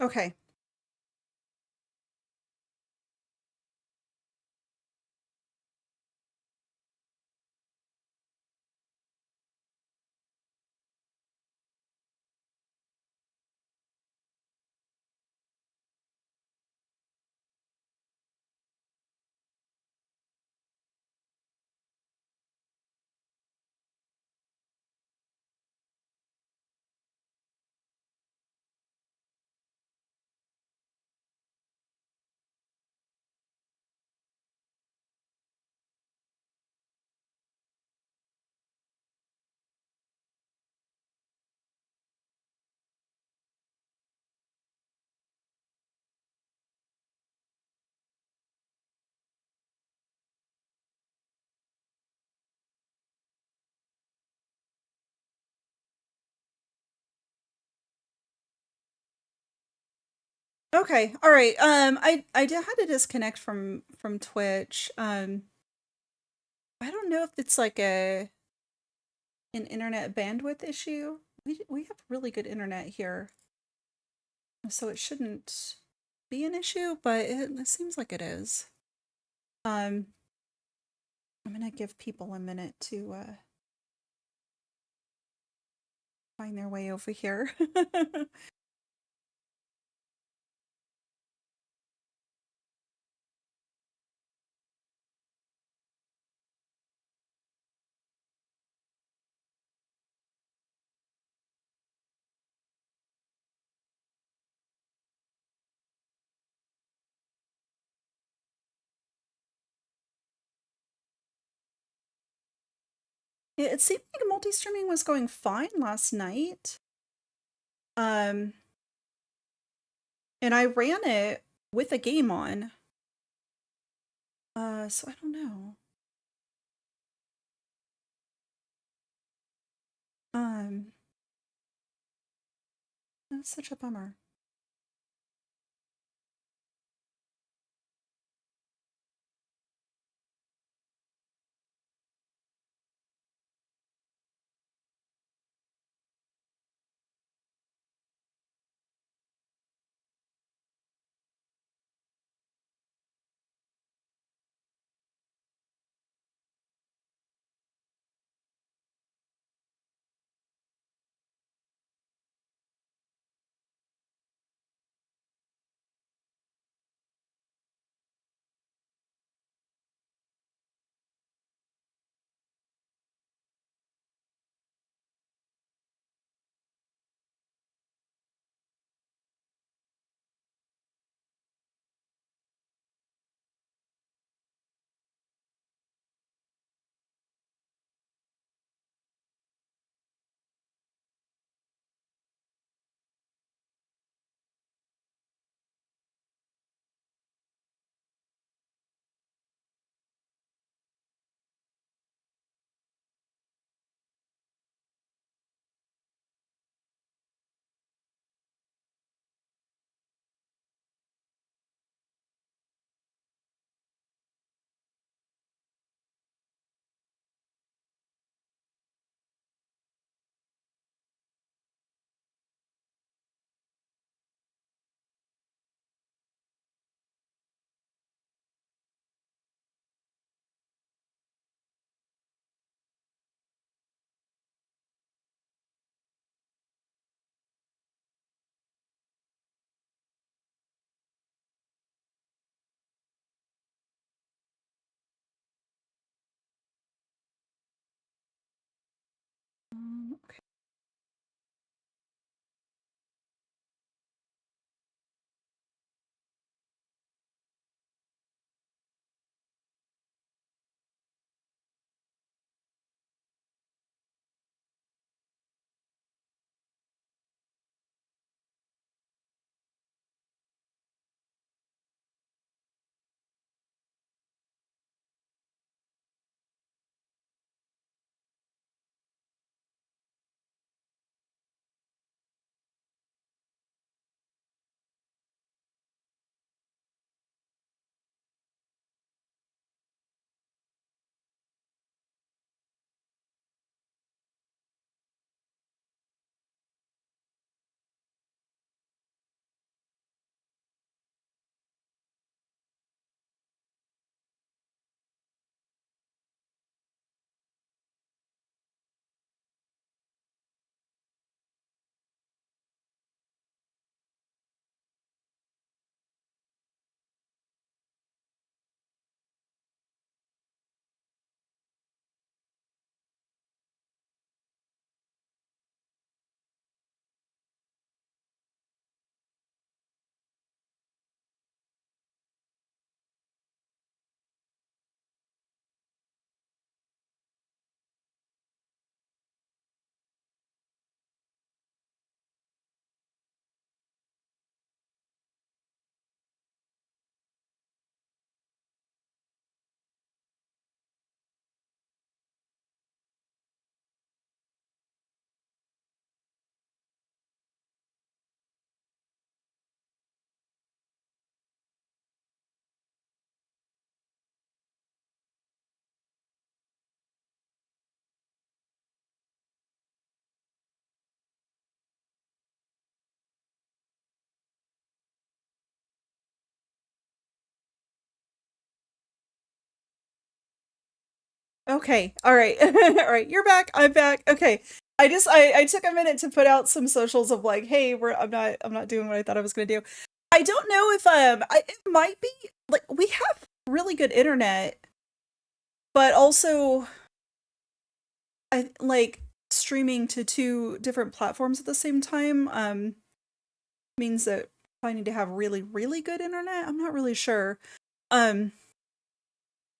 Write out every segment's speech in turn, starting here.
Okay. Okay. All right. I did had to disconnect from Twitch. I don't know if it's like an internet bandwidth issue. We have really good internet here, so it shouldn't be an issue, but it seems like it is. Um, I'm gonna give people a minute to find their way over here. It seemed like multi-streaming was going fine last night. Um, and I ran it with a game on. So I don't know. Um, that's such a bummer. Okay. Okay. All right. All right. You're back. I'm back. Okay. I took a minute to put out some socials of like, hey, I'm not doing what I thought I was gonna do. I don't know if it might be like we have really good internet, but also I like streaming to two different platforms at the same time means that I need to have really, really good internet. I'm not really sure. Um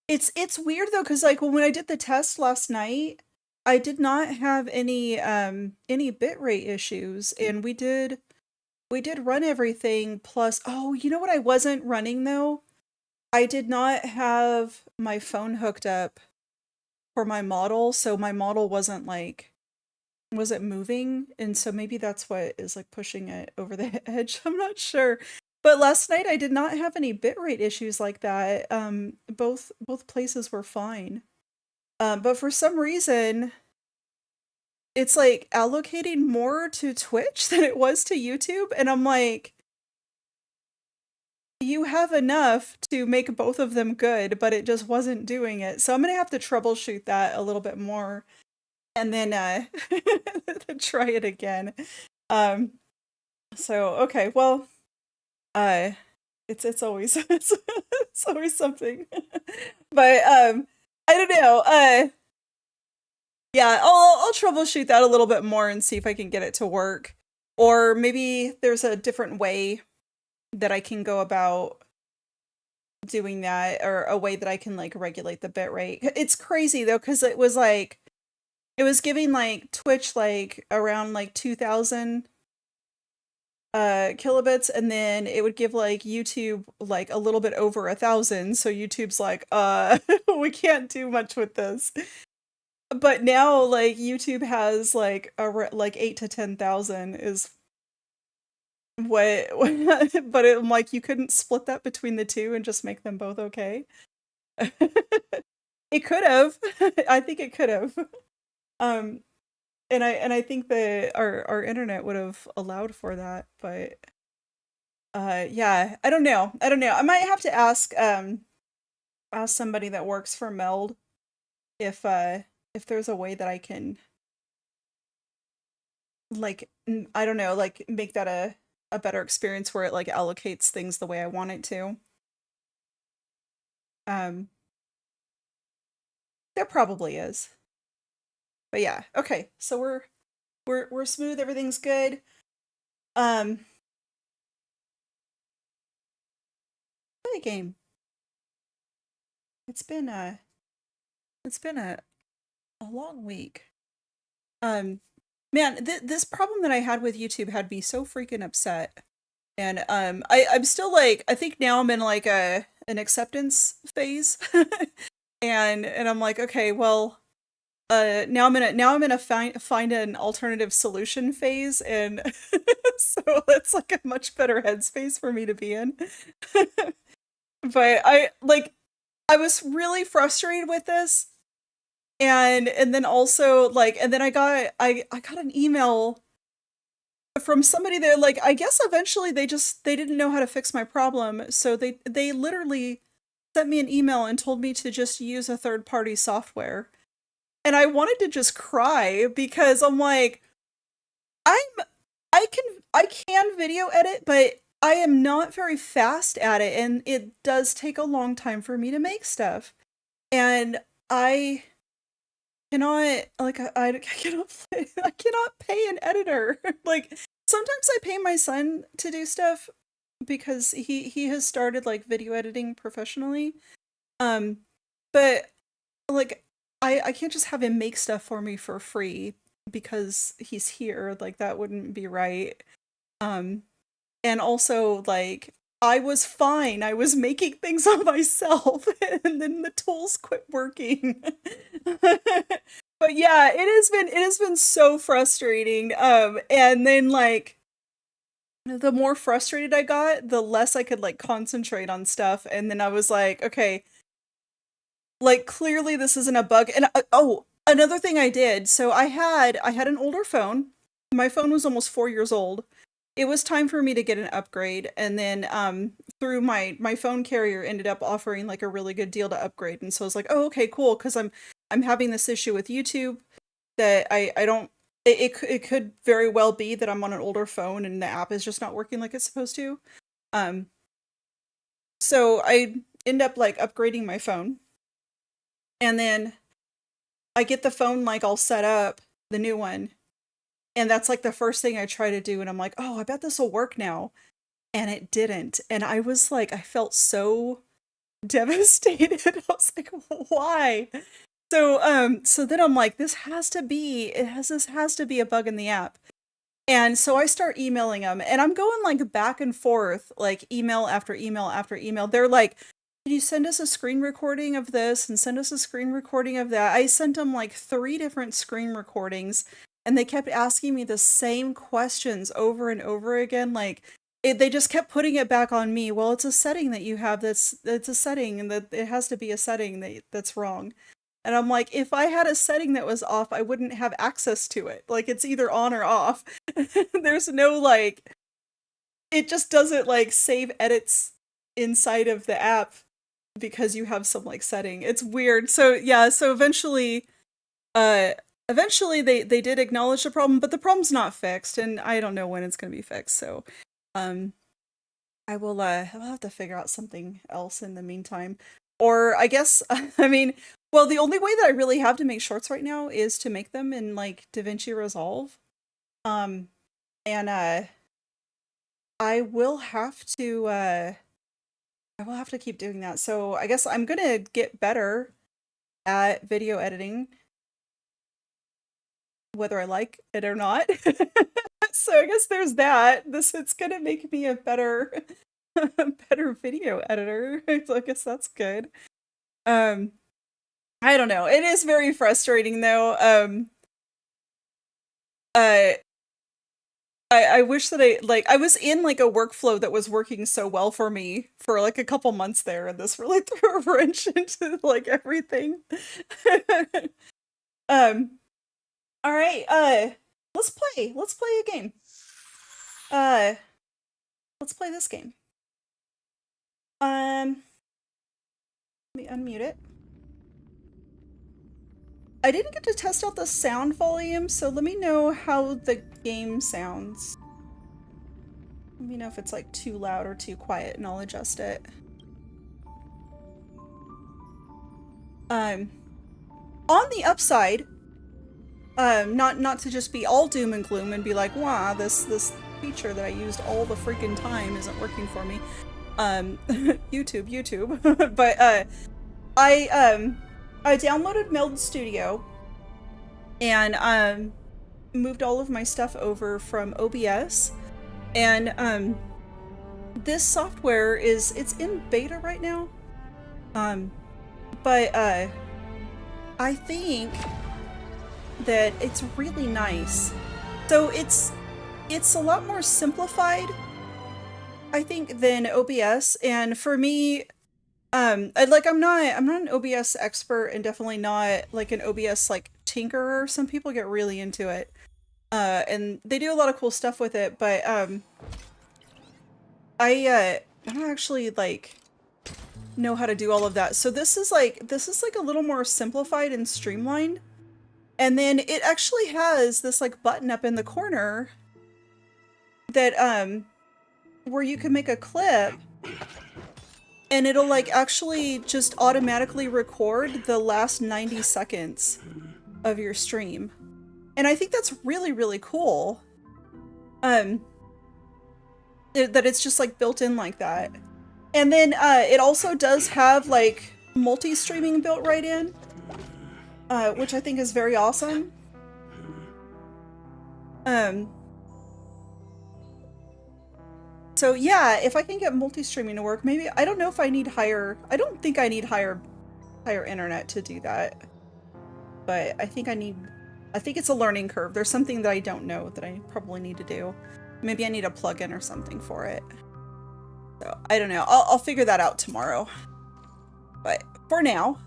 it's weird though, because like when I did the test last night, I did not have any bitrate issues, and we did run everything plus oh, you know what I wasn't running though? I did not have my phone hooked up for my model, so my model wasn't moving, and so maybe that's what is like pushing it over the edge. I'm not sure. But last night I did not have any bitrate issues like that. Both places were fine. But for some reason, it's like allocating more to Twitch than it was to YouTube, and I'm like, you have enough to make both of them good, but it just wasn't doing it. So I'm gonna have to troubleshoot that a little bit more and then try it again. Um so okay, well, uh it's always it's always something. But I don't know. Yeah, I'll troubleshoot that a little bit more and see if I can get it to work. Or maybe there's a different way that I can go about doing that, or a way that I can like regulate the bit rate. It's crazy though, because it was giving like Twitch like around like 2000 kilobits, and then it would give like YouTube like a little bit over 1,000. So YouTube's like, we can't do much with this. But now like YouTube has like like 8 to 10,000 is what, but I'm like, you couldn't split that between the two and just make them both okay. It could have. I think it could have. Um, and I think that our internet would have allowed for that, but yeah, I don't know. I don't know. I might have to ask somebody that works for Meld if there's a way that I can like I don't know, like make that a better experience where it like allocates things the way I want it to. Um there probably is. But yeah, okay. So we're smooth, everything's good. Um play a game. It's been a long week. Um man, this problem that I had with YouTube had me so freaking upset. And I'm still like, I think now I'm in like a an acceptance phase. And I'm like, okay, well, now I'm in a find an alternative solution phase, and so it's like a much better headspace for me to be in. But I was really frustrated with this, and then also like, and then I got an email from somebody that like, I guess eventually they didn't know how to fix my problem, so they literally sent me an email and told me to just use a third party software. And I wanted to just cry because I'm like, I'm I can video edit, but I am not very fast at it, and it does take a long time for me to make stuff. And I cannot like I cannot I cannot pay an editor. Like sometimes I pay my son to do stuff because he has started like video editing professionally. Um but like I can't just have him make stuff for me for free because he's here. Like that wouldn't be right. Um and also like I was fine. I was making things on myself and then the tools quit working. But yeah, it has been so frustrating. And then like the more frustrated I got, the less I could like concentrate on stuff, and then I was like, okay, like clearly this isn't a bug. And oh, another thing I did. So I had an older phone. My phone was almost 4 years old. It was time for me to get an upgrade, and then through my phone carrier ended up offering like a really good deal to upgrade, and so I was like, oh, okay, cool, because I'm having this issue with YouTube that I don't. It could very well be that I'm on an older phone and the app is just not working like it's supposed to. So I end up like upgrading my phone, and then I get the phone like all set up, the new one, and that's like the first thing I try to do, and I'm like, oh, I bet this will work now, and it didn't, and I was like, I felt so devastated. I was like, why? So then I'm like, this has to be a bug in the app. And so I start emailing them, and I'm going like back and forth, like email after email after email. They're like, can you send us a screen recording of this and send us a screen recording of that? I sent them like 3 different screen recordings, and they kept asking me the same questions over and over again. Like they just kept putting it back on me. Well, it's a setting that you have that's a setting, and that it has to be a setting that's wrong. And I'm like, if I had a setting that was off, I wouldn't have access to it. Like, it's either on or off. There's no, like, it just doesn't, like, save edits inside of the app because you have some, like, setting. It's weird. So, yeah, so eventually they did acknowledge the problem, but the problem's not fixed, and I don't know when it's going to be fixed. So, I'll have to figure out something else in the meantime. Or I guess, I mean, well, the only way that I really have to make shorts right now is to make them in like DaVinci Resolve. And I will have to keep doing that. So I guess I'm gonna get better at video editing, whether I like it or not. So I guess there's that. It's gonna make me a better better video editor. So I guess that's good. I don't know. It is very frustrating though. I wish that I was in like a workflow that was working so well for me for like a couple months there, and this really threw a wrench into like everything. All right, let's play a game. Let's play this game. Let me unmute it. I didn't get to test out the sound volume, so let me know how the game sounds. Let me know if it's like too loud or too quiet, and I'll adjust it. On the upside, not to just be all doom and gloom and be like, wow, this feature that I used all the freaking time isn't working for me. YouTube. But I downloaded Meld Studio and moved all of my stuff over from OBS, and this software it's in beta right now, but I think that it's really nice. So it's a lot more simplified, I think, than OBS, and for me, I'm not an OBS expert, and definitely not like an OBS like tinkerer. Some people get really into it, and they do a lot of cool stuff with it, but I don't actually like know how to do all of that. So this is like a little more simplified and streamlined. And then it actually has this like button up in the corner that where you can make a clip, and it'll like actually just automatically record the last 90 seconds of your stream. And I think that's really, really cool. That it's just like built in like that. And then it also does have like multi-streaming built right in, which I think is very awesome. So yeah, if I can get multi-streaming to work, maybe, I don't know if I need higher, I don't think I need higher internet to do that. But I think it's a learning curve. There's something that I don't know that I probably need to do. Maybe I need a plugin or something for it. So I don't know. I'll figure that out tomorrow. But for now,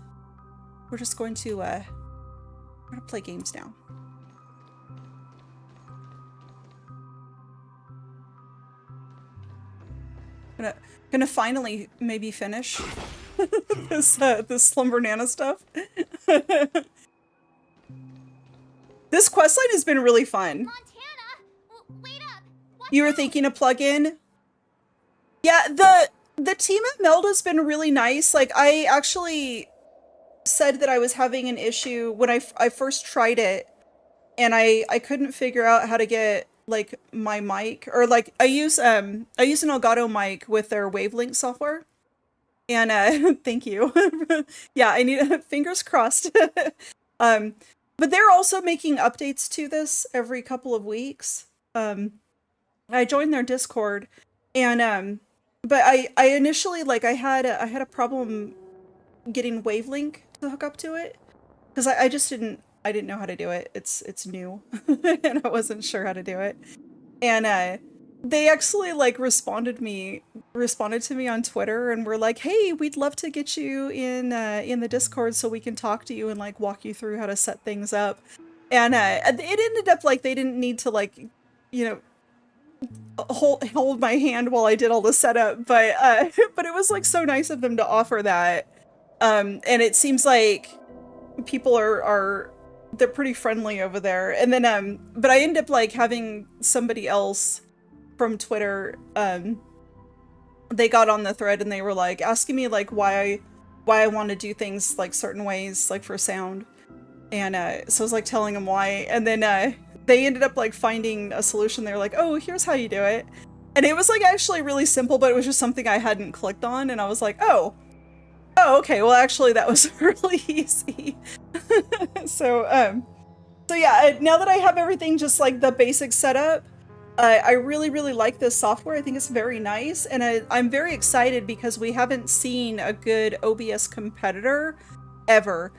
we're just going to play games now. Gonna finally maybe finish this Slumbernana stuff. This questline has been really fun. Montana, wait up. You were thinking a plugin? Yeah, the team at Melda's been really nice. Like, I actually said that I was having an issue when I first tried it, and I couldn't figure out how to get like my mic, or like I use an Elgato mic with their Wavelength software. And thank you. Yeah, I need fingers crossed. But they're also making updates to this every couple of weeks. I joined their Discord, and but I initially, like, I had a problem getting Wavelength to hook up to it, because I just didn't know how to do it. It's new, and I wasn't sure how to do it. And they actually like responded to me on Twitter and were like, "Hey, we'd love to get you in the Discord so we can talk to you and like walk you through how to set things up." And it ended up like they didn't need to, like, you know, hold my hand while I did all the setup, but it was like so nice of them to offer that. And it seems like people they're pretty friendly over there. And then but I ended up like having somebody else from Twitter, they got on the thread and they were like asking me like why I want to do things like certain ways, like for sound. And so I was like telling them why, and then they ended up like finding a solution. They were like, "Oh, here's how you do it." And it was like actually really simple, but it was just something I hadn't clicked on, and I was like, oh, okay, well actually that was really easy. So yeah, now that I have everything just like the basic setup, I really like this software. I think it's very nice, and I'm very excited because we haven't seen a good OBS competitor ever.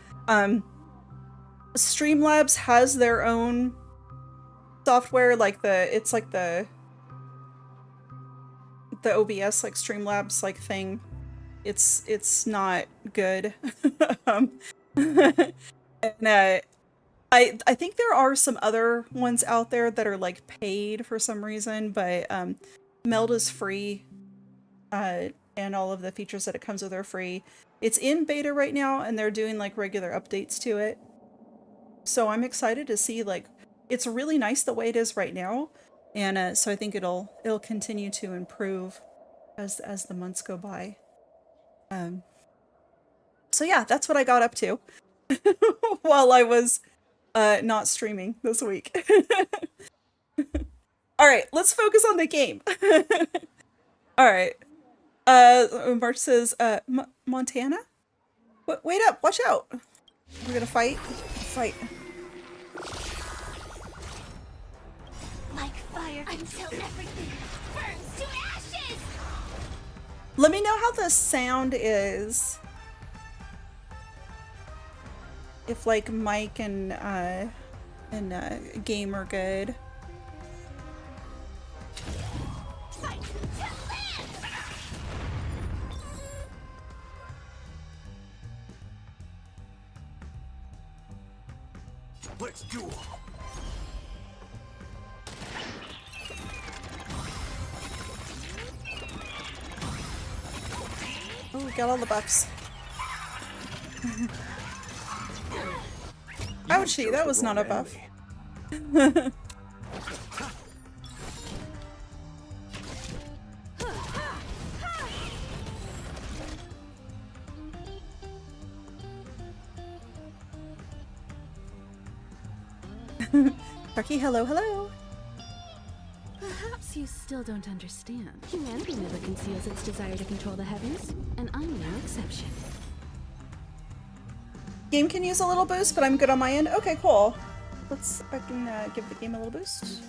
Streamlabs has their own software, like it's like the OBS like Streamlabs like thing. It's not good. And I think there are some other ones out there that are like paid for some reason, but Melda's free, and all of the features that it comes with are free. It's in beta right now, and they're doing like regular updates to it. So I'm excited to see, like, it's really nice the way it is right now, and so I think it'll continue to improve as the months go by. So yeah, that's what I got up to while I was not streaming this week. All right, let's focus on the game. All right. March says, Montana? Wait up, watch out. We're gonna fight. Fight. Like fire until everything burns to ashes. Let me know how the sound is. If like mic and game are good. Fight to live. Let's do it. Oh, we got all the buffs. Ouchie, that was not a buff. Parky, hello, hello. Perhaps you still don't understand. Humanity never conceals its desire to control the heavens, and I'm no exception. Game can use a little boost, but I'm good on my end. Okay, cool. I can give the game a little boost.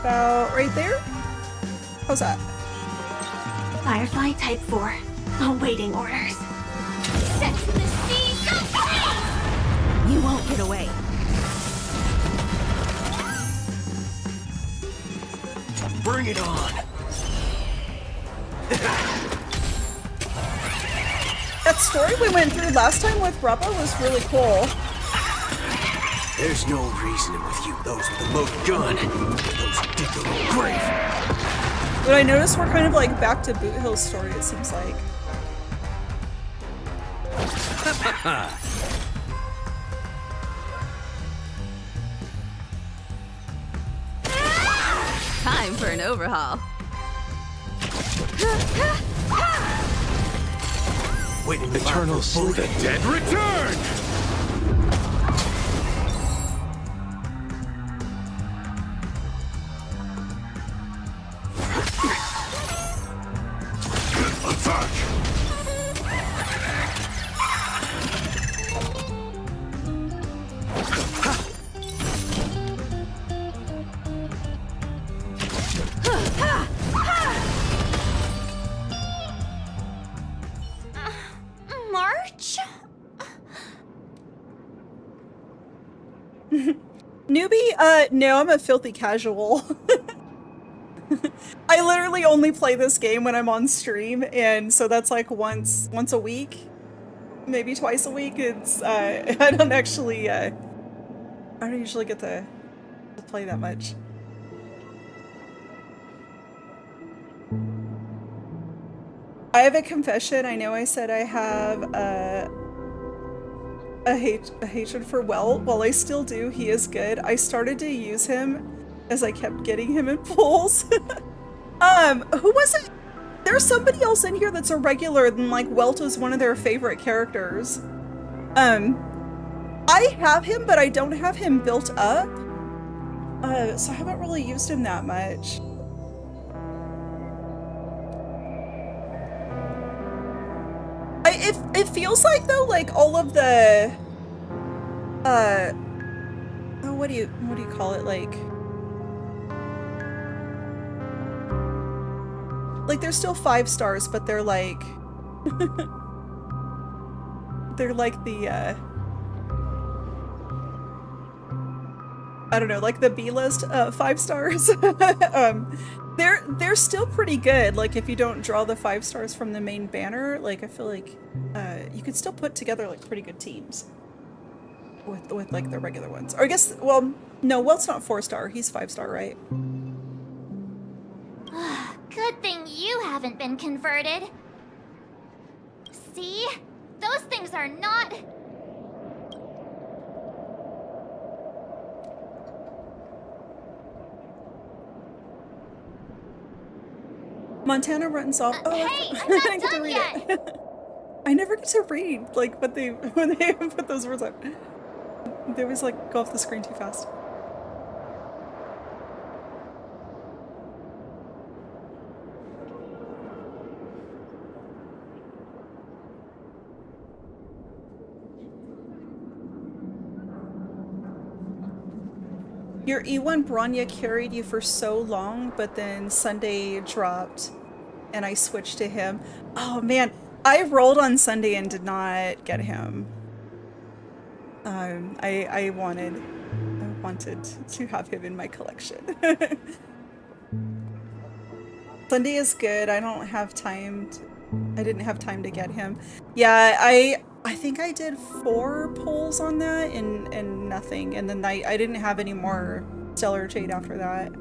About right there? How's that? Firefly Type 4. Awaiting orders. Set to the seas of freeze! You won't get away. Bring it on. That story we went through last time with Rubba was really cool. There's no reasoning with you, those with the loaded gun. Those who dig their own grave. But I noticed we're kind of like back to Boot Hill's story, it seems like. Time for an overhaul. Waiting to Eternal sleep. the dead return! Attack! March? Newbie, no, I'm a filthy casual. I literally only play this game when I'm on stream, and so that's like once a week, maybe twice a week. It's I don't actually I don't usually get to play that much. I have a confession. I know I said I have a hatred for Welt. While I still do, he is good. I started to use him as I kept getting him in pulls. Who was it? There's somebody else in here that's a regular and like Welt is one of their favorite characters. I have him, but I don't have him built up. So I haven't really used him that much. It feels like though, like all of the oh, what do you call it, like they're still 5 stars, but they're like they're like the I don't know, like the B-list 5 stars. They're still pretty good. Like if you don't draw the 5 stars from the main banner, like I feel like you could still put together like pretty good teams with like the regular ones. Or I guess, well, no, Welt's not 4-star. He's 5-star, right? Good thing you haven't been converted. See? Those things are not... Montana runs off. Oh, hey, I I'm not didn't get to done read yet. it. I never get to read like what they when they put those words up. They always like go off the screen too fast. Your E1 Bronya carried you for so long, but then Sunday dropped and I switched to him. Oh man, I rolled on Sunday and did not get him. I wanted to have him in my collection. Sunday is good. I don't have time I didn't have time to get him. Yeah, I think I did 4 pulls on that and nothing, and then I didn't have any more Stellar Jade after that.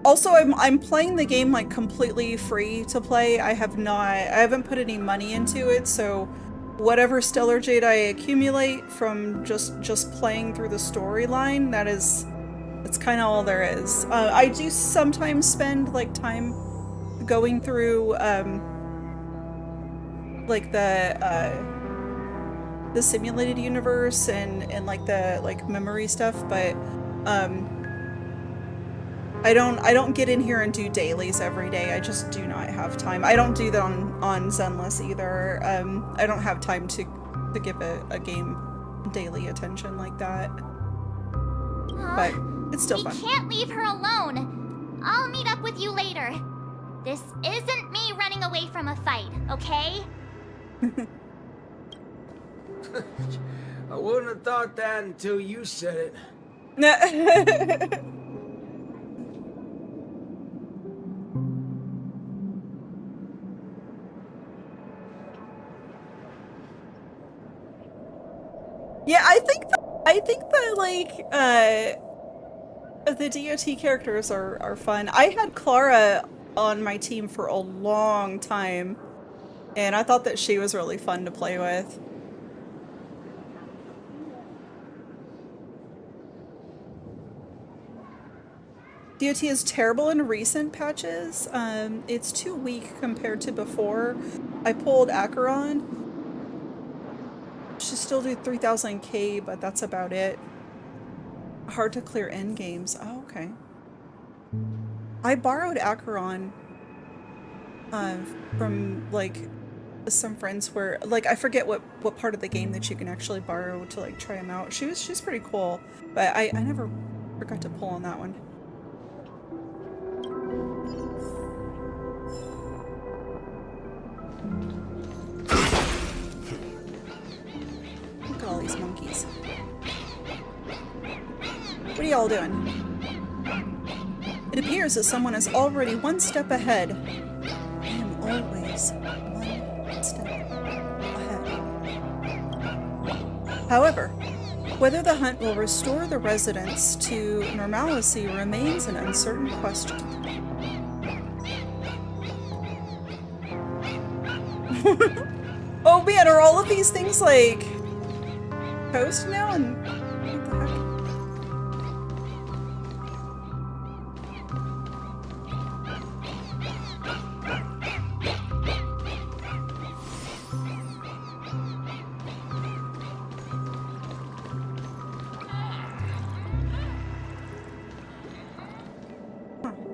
Also, I'm playing the game like completely free to play. I haven't put any money into it, so whatever Stellar Jade I accumulate from just playing through the storyline, that's kind of all there is. I do sometimes spend like time going through like the simulated universe and like the memory stuff, but I don't get in here and do dailies every day. I just do not have time. I don't do that on Zenless either. I don't have time to give a game daily attention like that. But it's still fun. We can't leave her alone. I'll meet up with you later. This isn't me running away from a fight, okay? I wouldn't have thought that until you said it. Yeah, I think that like the DOT characters are fun. I had Clara on my team for a long time, and I thought that she was really fun to play with. DOT is terrible in recent patches. It's too weak compared to before. I pulled Acheron. Should still do 3000k, but that's about it. Hard to clear end games. Oh, okay. I borrowed Acheron from like some friends where like I forget what part of the game that you can actually borrow to like try them out. She's pretty cool, but I never forgot to pull on that one. Look at all these monkeys. What are y'all doing? It appears that someone is already one step ahead. I am always one step ahead. However, whether the hunt will restore the residents to normalcy remains an uncertain question. Oh man, are all of these things like post now? And what the heck?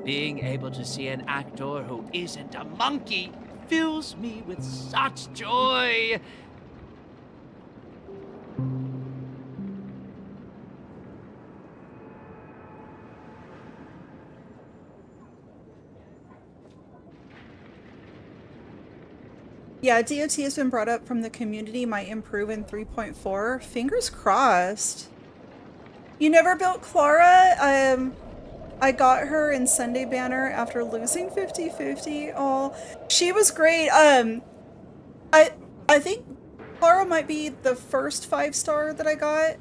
Being able to see an actor who isn't a monkey fills me with such joy. Yeah, DOT has been brought up from the community, might improve in 3.4. Fingers crossed. You never built Clara? I got her in Sunday Banner after losing 50-50. Oh, she was great. I think Clara might be the first 5-star that I got.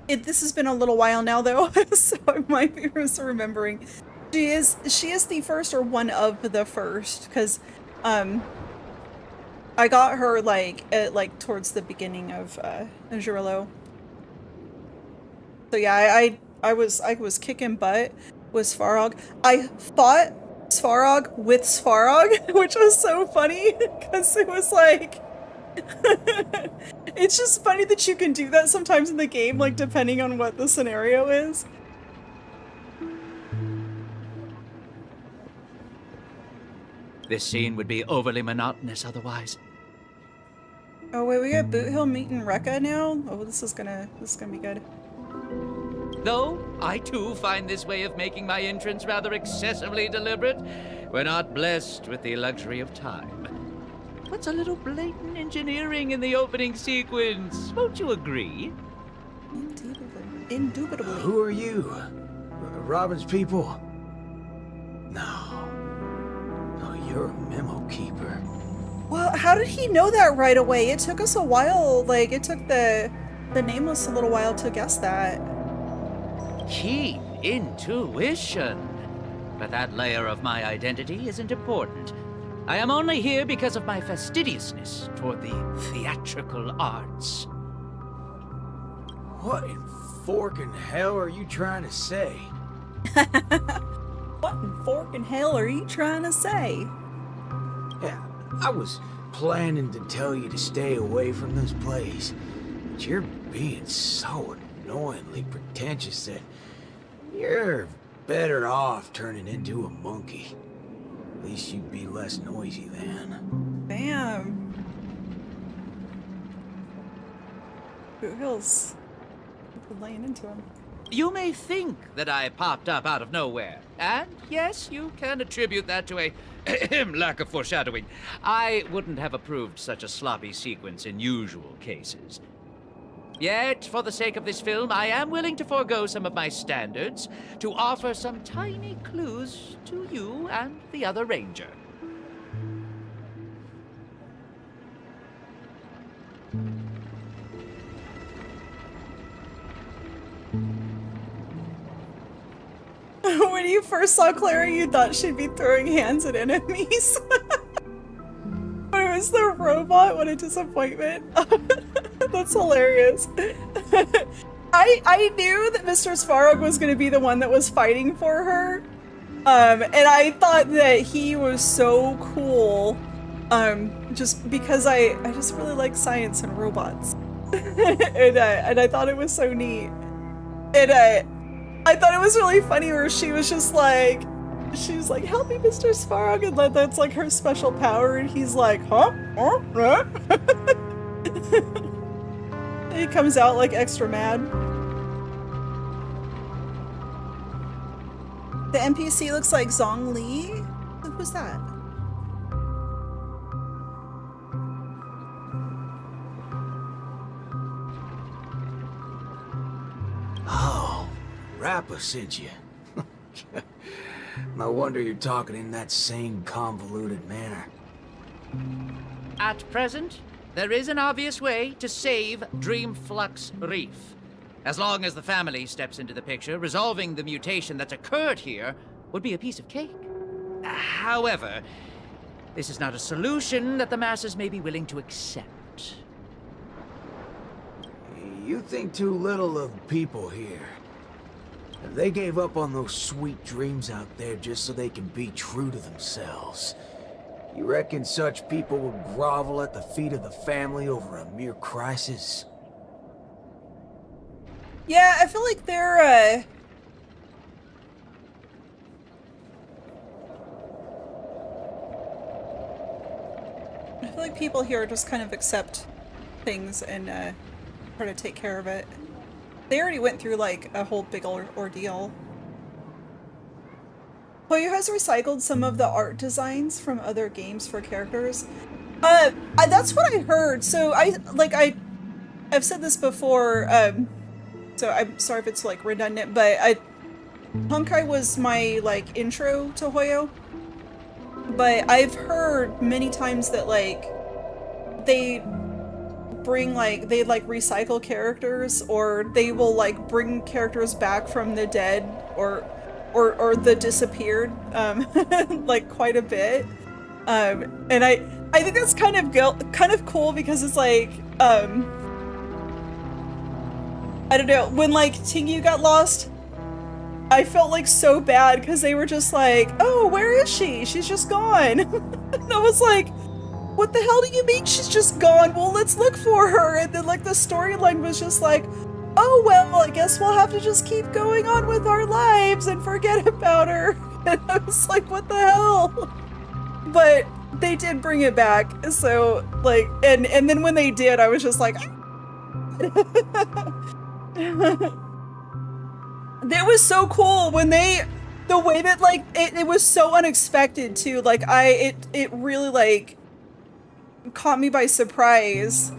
This has been a little while now though, so I might be misremembering. She is the first or one of the first, because I got her like towards the beginning of Jurilo. So yeah, I was kicking butt with Svarog. I fought Svarog with Svarog, which was so funny because it was like it's just funny that you can do that sometimes in the game, like depending on what the scenario is. This scene would be overly monotonous otherwise. Oh wait, we got Boot Hill meeting Rekka now? Oh, this is gonna be good. Though I too find this way of making my entrance rather excessively deliberate, we're not blessed with the luxury of time. What's a little blatant engineering in the opening sequence? Won't you agree? Indubitably. Who are you? Robin's people? No. No, you're a memo keeper. Well, how did he know that right away? It took us a while, like, it took the Nameless a little while to guess that. Keen intuition. But that layer of my identity isn't important. I am only here because of my fastidiousness toward the theatrical arts. What in forking hell are you trying to say? What in forking hell are you trying to say? Yeah, I was planning to tell you to stay away from this place, but you're being so annoyingly pretentious that you're better off turning into a monkey. At least you'd be less noisy then. Bam. Boot Hill's laying into him. You may think that I popped up out of nowhere, and yes, you can attribute that to a lack of foreshadowing. I wouldn't have approved such a sloppy sequence in usual cases. Yet, for the sake of this film, I am willing to forego some of my standards to offer some tiny clues to you and the other ranger. When you first saw Clara, you thought she'd be throwing hands at enemies. But it was the robot. What a disappointment. That's hilarious. I knew that Mr. Svarog was going to be the one that was fighting for her. And I thought that he was so cool. Just because I just really like science and robots. And I thought it was so neat. And I thought it was really funny where she was like, help me, Mr. Svarog, and that's like her special power, and he's like, huh? Huh? He comes out like extra mad. The NPC looks like Zhong Li. Who's that? Oh, Rappa sent you. No wonder you're talking in that same convoluted manner. At present, there is an obvious way to save Dreamflux Reef. As long as the family steps into the picture, resolving the mutation that's occurred here would be a piece of cake. However, this is not a solution that the masses may be willing to accept. You think too little of people here. They gave up on those sweet dreams out there just so they can be true to themselves. You reckon such people would grovel at the feet of the family over a mere crisis? Yeah, I feel like they're, I feel like people here just kind of accept things and, try to take care of it. They already went through, like, a whole big ordeal. Hoyo has recycled some of the art designs from other games for characters. That's what I heard. So I've said this before, so I'm sorry if it's like redundant, but Honkai was my like intro to Hoyo. But I've heard many times that like they bring like they like recycle characters, or they will like bring characters back from the dead or the disappeared like quite a bit. And I think that's kind of cool because it's like I don't know, when like Tingyu got lost, I felt like so bad because they were just like, oh, where is she? She's just gone. And I was like, what the hell do you mean she's just gone? Well, let's look for her. And then like the storyline was just like, oh, well, I guess we'll have to just keep going on with our lives and forget about her. And I was like, what the hell? But they did bring it back. So like, and then when they did, I was just like, that was so cool when the way that like it was so unexpected too. Like it really like caught me by surprise.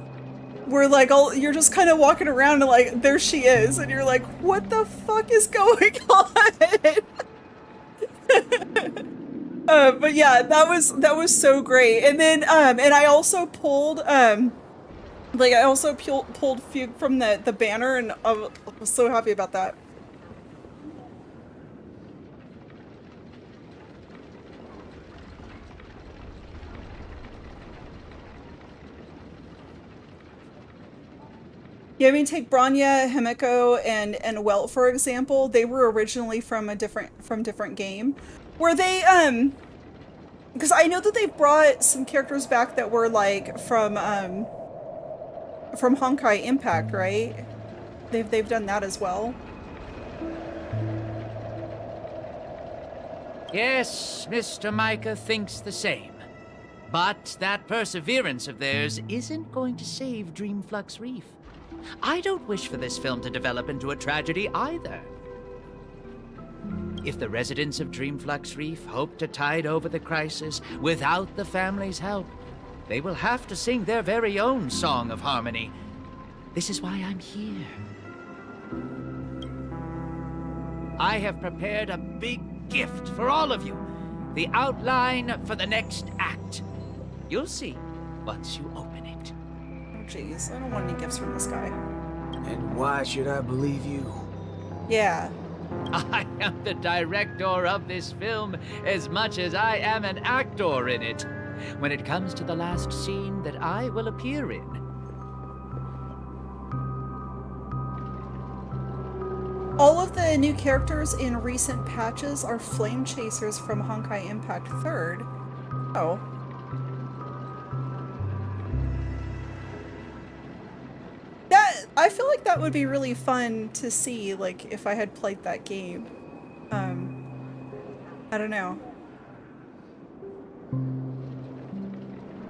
Where like you're just kind of walking around and like there she is, and you're like, what the fuck is going on? But yeah, that was so great. And then and I also pulled pulled Fugue from the banner, and I was so happy about that. Yeah, I mean, take Bronya, Himeko, and Welt for example. They were originally from a different game. Were they because I know that they brought some characters back that were like from Honkai Impact, right? They've done that as well. Yes, Mr. Micah thinks the same. But that perseverance of theirs isn't going to save Dreamflux Reef. I don't wish for this film to develop into a tragedy either. If the residents of Dreamflux Reef hope to tide over the crisis without the family's help, they will have to sing their very own song of harmony. This is why I'm here. I have prepared a big gift for all of you. The outline for the next act. You'll see once you open it. Oh jeez, I don't want any gifts from this guy. And why should I believe you? Yeah. I am the director of this film as much as I am an actor in it. When it comes to the last scene that I will appear in, All of the new characters in recent patches are flame chasers from Honkai Impact 3rd. Oh. I feel like that would be really fun to see, like, if I had played that game. I don't know.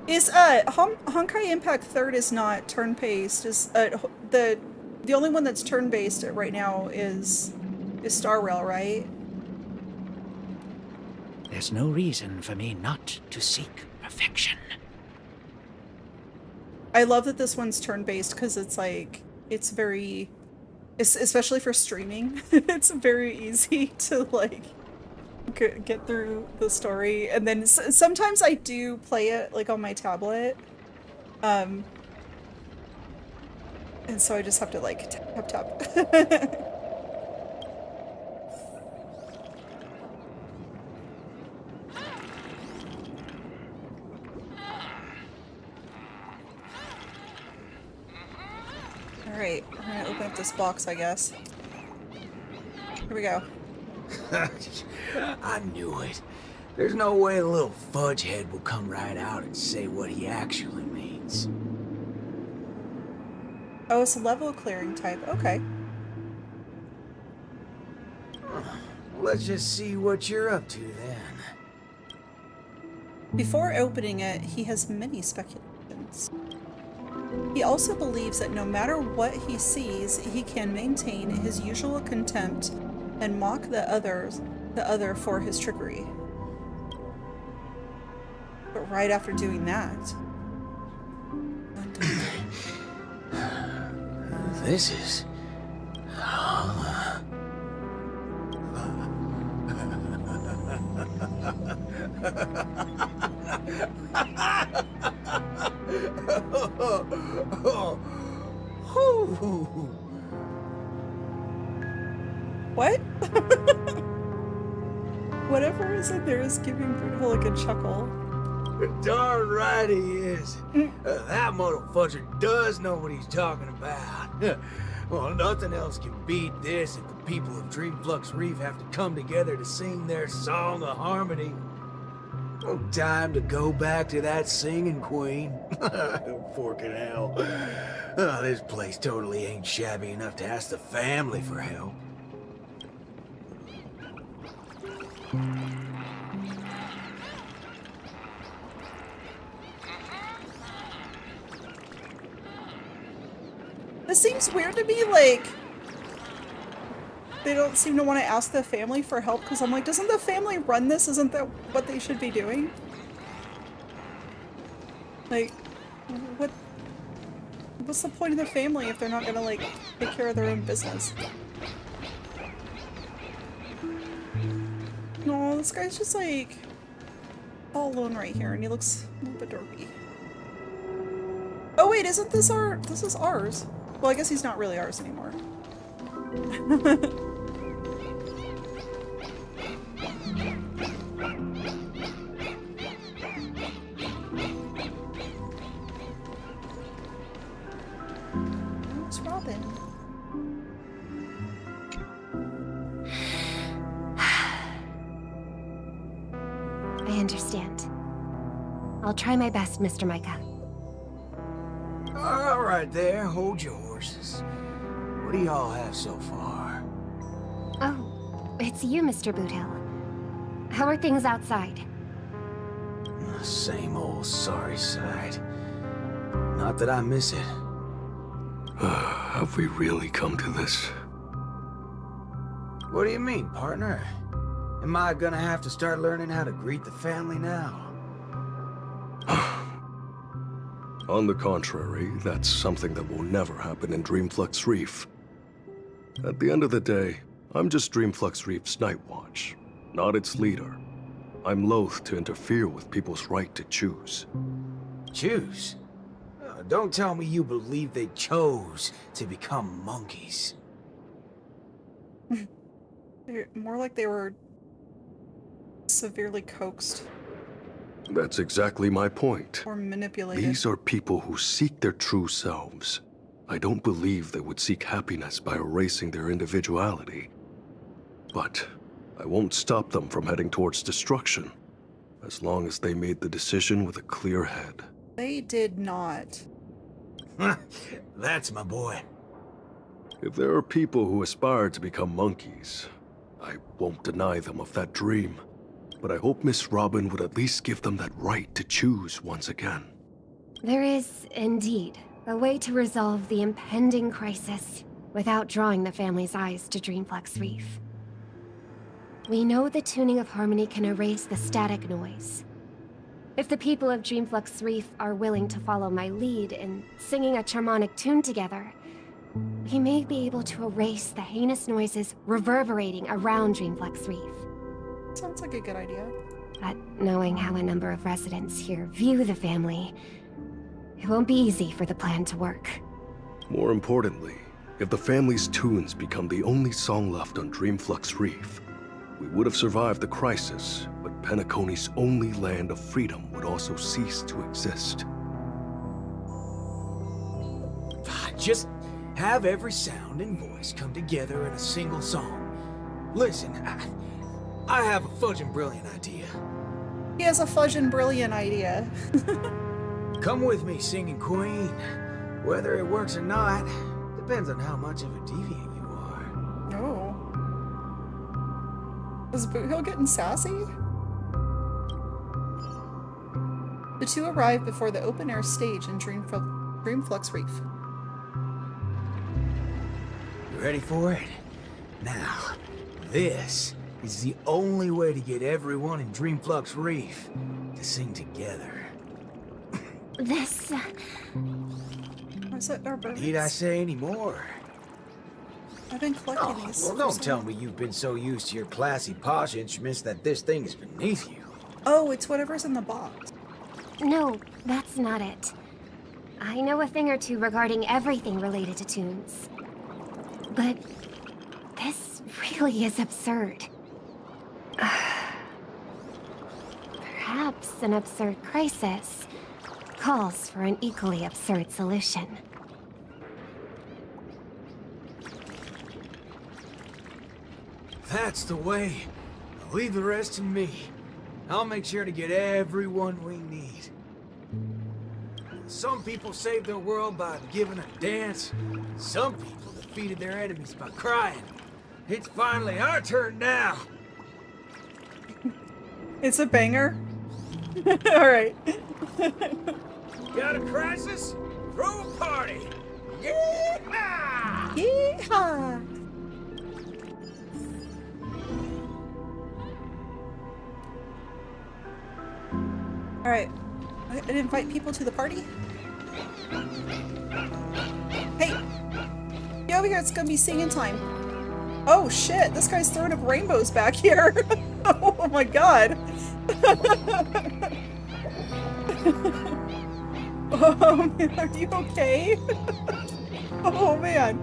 Is, Honkai Impact 3rd is not turn-based. Is, the only one that's turn-based right now is Star Rail, right? there's no reason for me not to seek perfection. I love that this one's turn-based because it's like, it's very, especially for streaming, it's very easy to like get through the story. And then sometimes I do play it like on my tablet. And so I just have to like tap. Alright, we're gonna open up this box, I guess. Here we go. I knew it. There's no way a little fudge head will come right out and say what he actually means. Oh, it's a level clearing type. Okay. Let's just see what you're up to then. Before opening it, he has many speculations. He also believes that no matter what he sees, he can maintain his usual contempt and mock the other for his trickery. But right after doing that... This is... What? Whatever is in there is giving Brutal a good chuckle. Darn right he is. That motherfucker does know what he's talking about. Well, nothing else can beat this if the people of Dreamflux Reef have to come together to sing their song of harmony. No time to go back to that singing queen. Forking hell. Oh, this place totally ain't shabby enough to ask the family for help. This seems weird to me, like, they don't seem to want to ask the family for help, because I'm like, doesn't the family run this? Isn't that what they should be doing? Like, what's the point of the family if they're not gonna, like, take care of their own business? No, this guy's just, like, all alone right here, and he looks a little bit dorky. Oh wait, isn't this this is ours? Well, I guess he's not really ours anymore. It's Robin. I understand. I'll try my best, Mr. Micah. All right there, hold your horses. What do y'all have so far? Oh, it's you, Mr. Boothill. How are things outside? Same old sorry sight. Not that I miss it. Have we really come to this? What do you mean, partner? Am I gonna have to start learning how to greet the family now? On the contrary, that's something that will never happen in Dreamflux Reef. At the end of the day, I'm just Dreamflux Reef's Night Watch, not its leader. I'm loath to interfere with people's right to choose. Choose? Don't tell me you believe they chose to become monkeys. They're more like they were severely coaxed That's exactly my point. or manipulated. These are people who seek their true selves. I don't believe they would seek happiness by erasing their individuality. But I won't stop them from heading towards destruction, as long as they made the decision with a clear head. They did not. That's my boy. If there are people who aspire to become monkeys, I won't deny them of that dream. But I hope Miss Robin would at least give them that right to choose once again. There is, indeed, a way to resolve the impending crisis without drawing the family's eyes to Dreamflex Reef. We know the tuning of harmony can erase the static noise. If the people of Dreamflex Reef are willing to follow my lead in singing a charmonic tune together, we may be able to erase the heinous noises reverberating around Dreamflex Reef. Sounds like a good idea. But knowing how a number of residents here view the family, it won't be easy for the plan to work. More importantly, if the family's tunes become the only song left on Dreamflux Reef, we would have survived the crisis, but Penacony's only land of freedom would also cease to exist. Just have every sound and voice come together in a single song. Listen, I have a fudging brilliant idea. He has a fudging brilliant idea. Come with me, singing queen. Whether it works or not, depends on how much of a deviant you are. Oh. Is Boothill getting sassy? The two arrive before the open-air stage in Dreamflux Reef. You ready for it? Now, this is the only way to get everyone in Dreamflux Reef to sing together. This... Is it our birds? Need I say any more? I've been collecting Oh, these. well, for don't so tell long. me you've been so used to your classy, posh instruments that this thing is beneath you. Oh, it's whatever's in the box. No, that's not it. I know a thing or two regarding everything related to tunes. But this really is absurd. Perhaps an absurd crisis calls for an equally absurd solution. That's the way. Leave the rest to me. I'll make sure to get everyone we need. Some people saved their world by giving a dance. Some people defeated their enemies by crying. It's finally our turn now. It's a banger. Alright. Got a crisis? Throw a party. Yeah! Yeehaw! Alright. I'd invite people to the party. Hey! Get over here, it's gonna be singing time. Oh shit, this guy's throwing up rainbows back here. Oh my god. Oh man, are you okay? Oh man.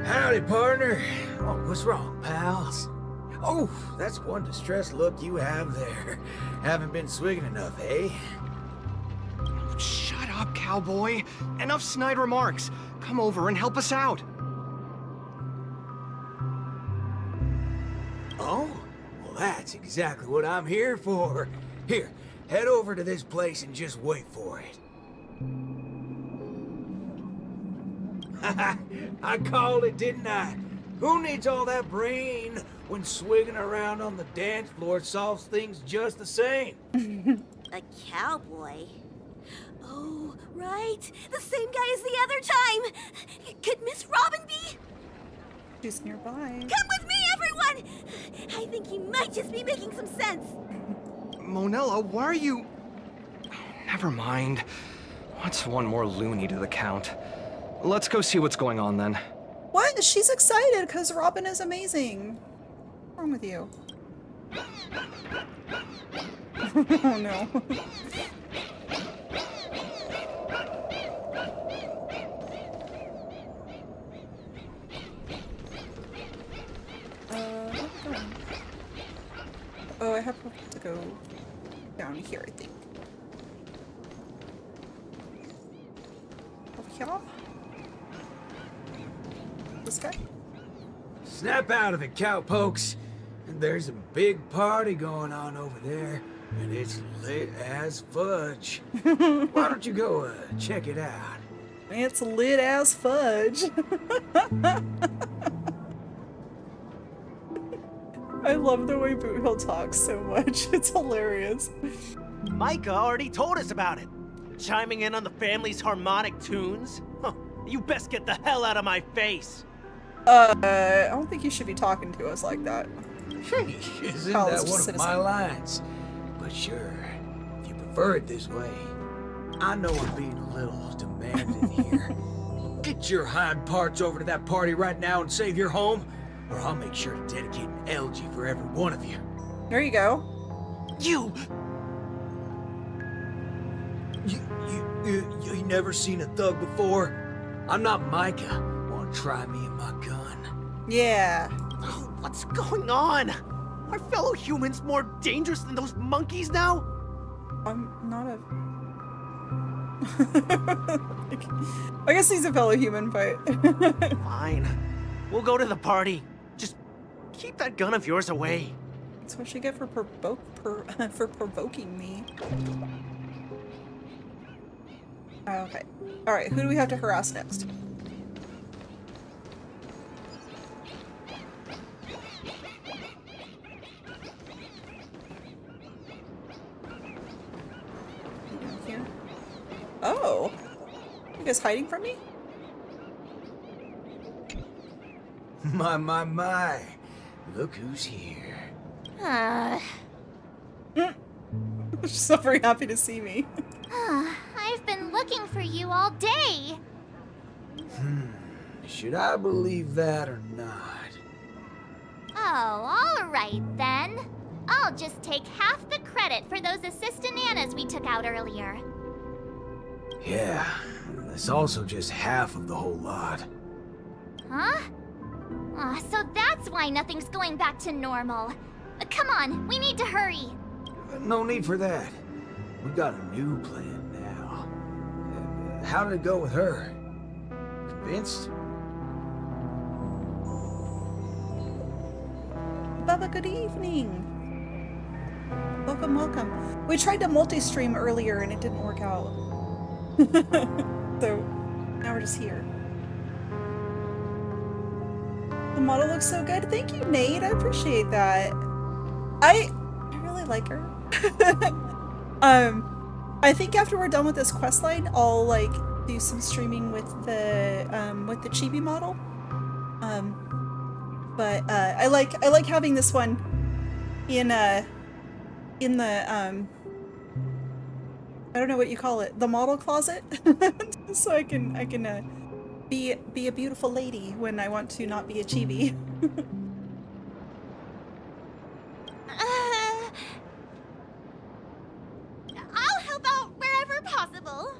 Howdy, partner. Oh, what's wrong, pals? Oh, that's one distressed look you have there. Haven't been swigging enough, eh? Shut up, cowboy. Enough snide remarks. Come over and help us out. Oh? Well, that's exactly what I'm here for. Here, head over to this place and just wait for it. I called it, didn't I? Who needs all that brain when swigging around on the dance floor solves things just the same? A cowboy? Oh, right. The same guy as the other time. Could Miss Robin be? She's nearby. Come with me, everyone! I think he might just be making some sense. Monella, why are you... Never mind. What's one more loony to the count? Let's go see what's going on then. What? She's excited because Robin is amazing. What's wrong with you? Oh no. Oh, I have to go down here, I think. Over here? This guy? Snap out of it, cowpokes. And there's a big party going on over there, and it's lit as fudge. Why don't you go check it out? It's lit as fudge. I love the way Boothill talks so much. It's hilarious. Micah already told us about it. Chiming in on the family's harmonic tunes? Huh, you best get the hell out of my face. I don't think you should be talking to us like that. Hey, isn't College that one citizen. of my lines? But sure, if you prefer it this way. I know I'm being a little demanding here. Get your hind parts over to that party right now and save your home, or I'll make sure to dedicate an elegy for every one of you. There you go. You! You never seen a thug before? I'm not Micah. Wanna try me and my gun? Yeah. Oh, what's going on? Are fellow humans more dangerous than those monkeys now? I'm not a... I guess he's a fellow human, but... Fine. We'll go to the party. Just keep that gun of yours away. That's what you get for for provoking me. Okay. Alright, who do we have to harass next? Here. Oh! You guys hiding from me? My. Look who's here. She's so very happy to see me. I've been looking for you all day. Should I believe that or not? Oh, all right then. I'll just take half the credit for those assistananas we took out earlier. Yeah, that's also just half of the whole lot. Huh? So that's why nothing's going back to normal. Come on, we need to hurry. No need for that. We've got a new plan now. How did it go with her? Convinced? Bubba, good evening. Welcome, welcome. We tried to multi-stream earlier and it didn't work out. So, now we're just here. The model looks so good. Thank you, Nate. I appreciate that. I really like her. I think after we're done with this quest line, I'll like do some streaming with the chibi model. But I like having this one in the I don't know what you call it, the model closet, so I can be a beautiful lady when I want to not be a chibi. I'll help out wherever possible.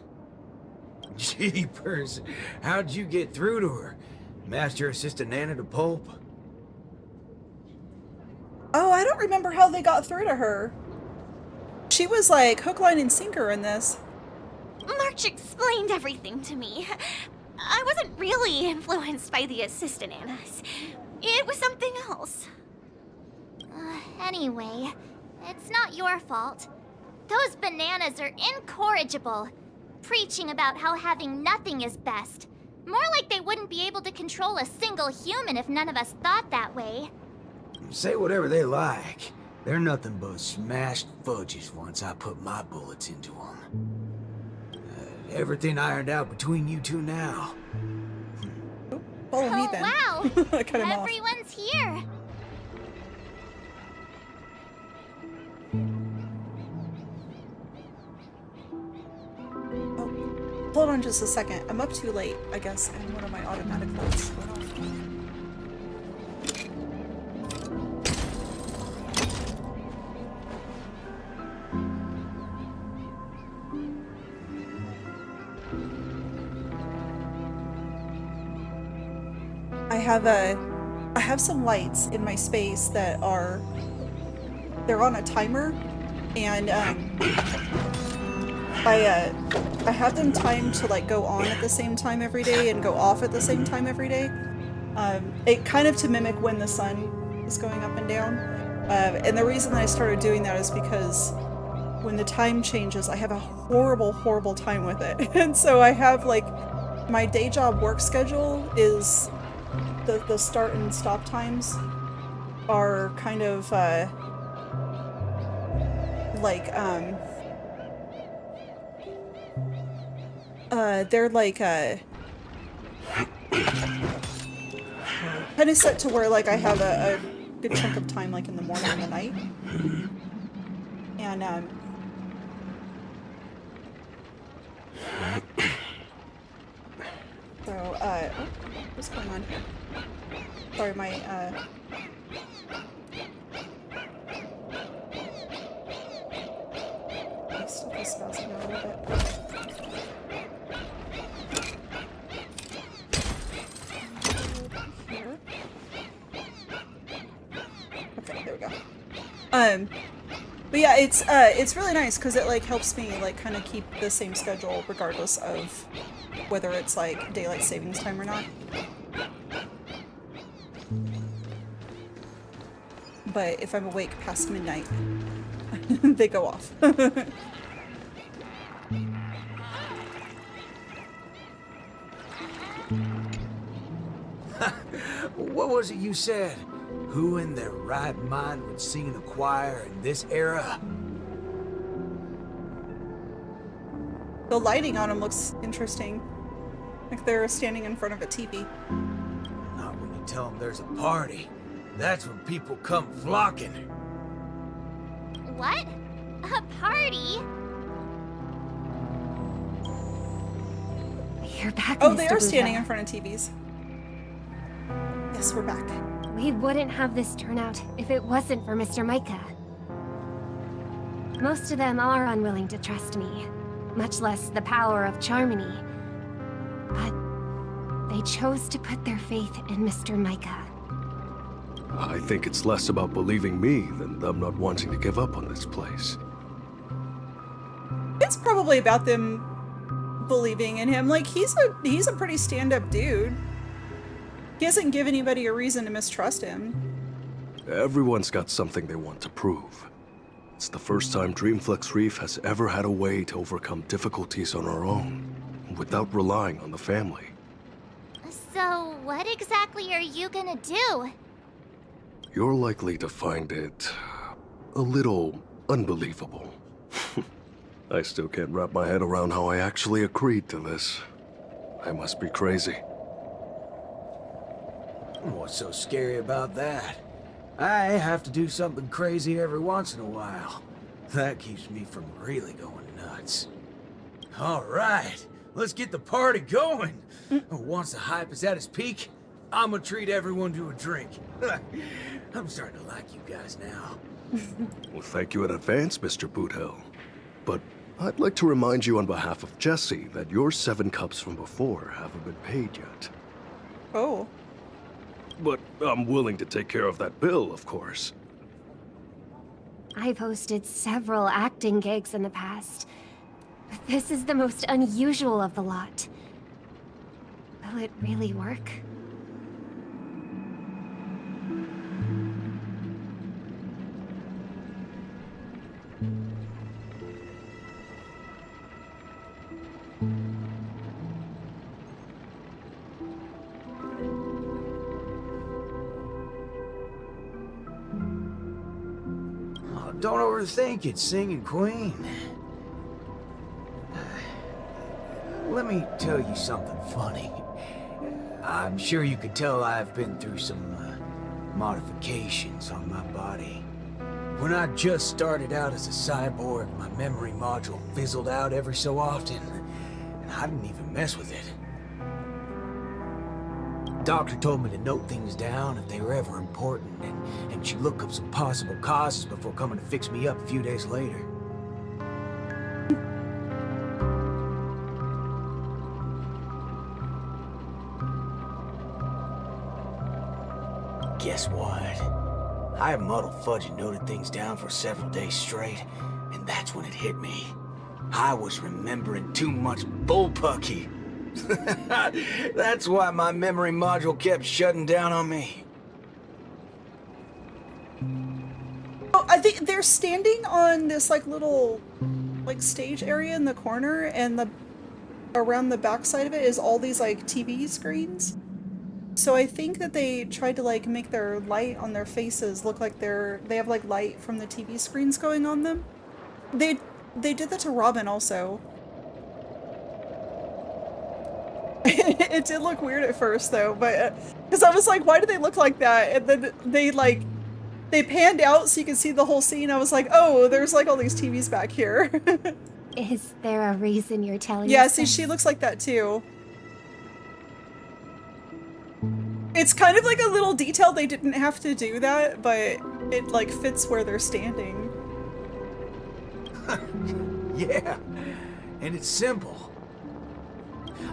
Jeepers, how'd you get through to her? Master Assistant Nana to Pulp? Oh, I don't remember how they got through to her. She was like hook, line, and sinker in this. March explained everything to me. I wasn't really influenced by the assistananas. It was something else. Anyway, it's not your fault. Those bananas are incorrigible, preaching about how having nothing is best. More like they wouldn't be able to control a single human if none of us thought that way. Say whatever they like. They're nothing but smashed fudges once I put my bullets into them. Everything ironed out between you two now. Follow me then. Wow! Cut him off. Everyone's here. Oh, hold on just a second. I'm up too late, I guess, and one of my automatic lights went off. I have some lights in my space that are they're on a timer, and I have them timed to like go on at the same time every day and go off at the same time every day. It kind of to mimic when the sun is going up and down. And the reason that I started doing that is because when the time changes, I have a horrible, horrible time with it. And so I have like my day job work schedule is the start and stop times are kind of they're like kind of set to where like I have a good chunk of time like in the morning and the night. And so what's going on here? Sorry, my stuff is spasming a little bit. Here. Okay, there we go. But yeah, it's really nice because it like helps me like kind of keep the same schedule regardless of whether it's like daylight savings time or not. But if I'm awake past midnight, they go off. What was it you said? Who in their right mind would sing in a choir in this era? The lighting on them looks interesting. Like they're standing in front of a TV. Not when you tell them there's a party. That's when people come flocking. What? A party? You're back, Oh, Mr. they are standing Buddha. in front of TVs. Yes, we're back. We wouldn't have this turnout if it wasn't for Mr. Micah. Most of them are unwilling to trust me, much less the power of Charmony. But they chose to put their faith in Mr. Micah. I think it's less about believing me than them not wanting to give up on this place. It's probably about them believing in him. Like he's a pretty stand-up dude. He hasn't given anybody a reason to mistrust him. Everyone's got something they want to prove. It's the first time Dreamflex Reef has ever had a way to overcome difficulties on our own, without relying on the family. So, what exactly are you gonna do? You're likely to find it a little unbelievable. I still can't wrap my head around how I actually agreed to this. I must be crazy. What's so scary about that? I have to do something crazy every once in a while. That keeps me from really going nuts. All right, let's get the party going. Once the hype is at its peak, I'm gonna treat everyone to a drink. I'm starting to like you guys now. Well, thank you in advance, Mr. Boothill. But I'd like to remind you on behalf of Jesse that your 7 cups from before haven't been paid yet. Oh. But I'm willing to take care of that bill, of course. I've hosted several acting gigs in the past, but this is the most unusual of the lot. Will it really work? Don't overthink it, Singing Queen. Let me tell you something funny. I'm sure you could tell I've been through some modifications on my body. When I just started out as a cyborg, my memory module fizzled out every so often, and I didn't even mess with it. Doctor told me to note things down if they were ever important, and she'd look up some possible causes before coming to fix me up a few days later. Guess what? I muddled fudge and noted things down for several days straight, and that's when it hit me. I was remembering too much bullpucky. That's why my memory module kept shutting down on me. Oh, I think they're standing on this like little like stage area in the corner, and around the backside of it is all these like TV screens. So I think that they tried to like make their light on their faces look like they have like light from the TV screens going on them. They did that to Robin also. It did look weird at first though, but because I was like, why do they look like that? And then they panned out so you could see the whole scene. I was like, oh, there's like all these TVs back here. Is there a reason you're telling Yeah, us see, this? she looks like that too. It's kind of like a little detail. They didn't have to do that, but it like fits where they're standing. Yeah, and it's simple.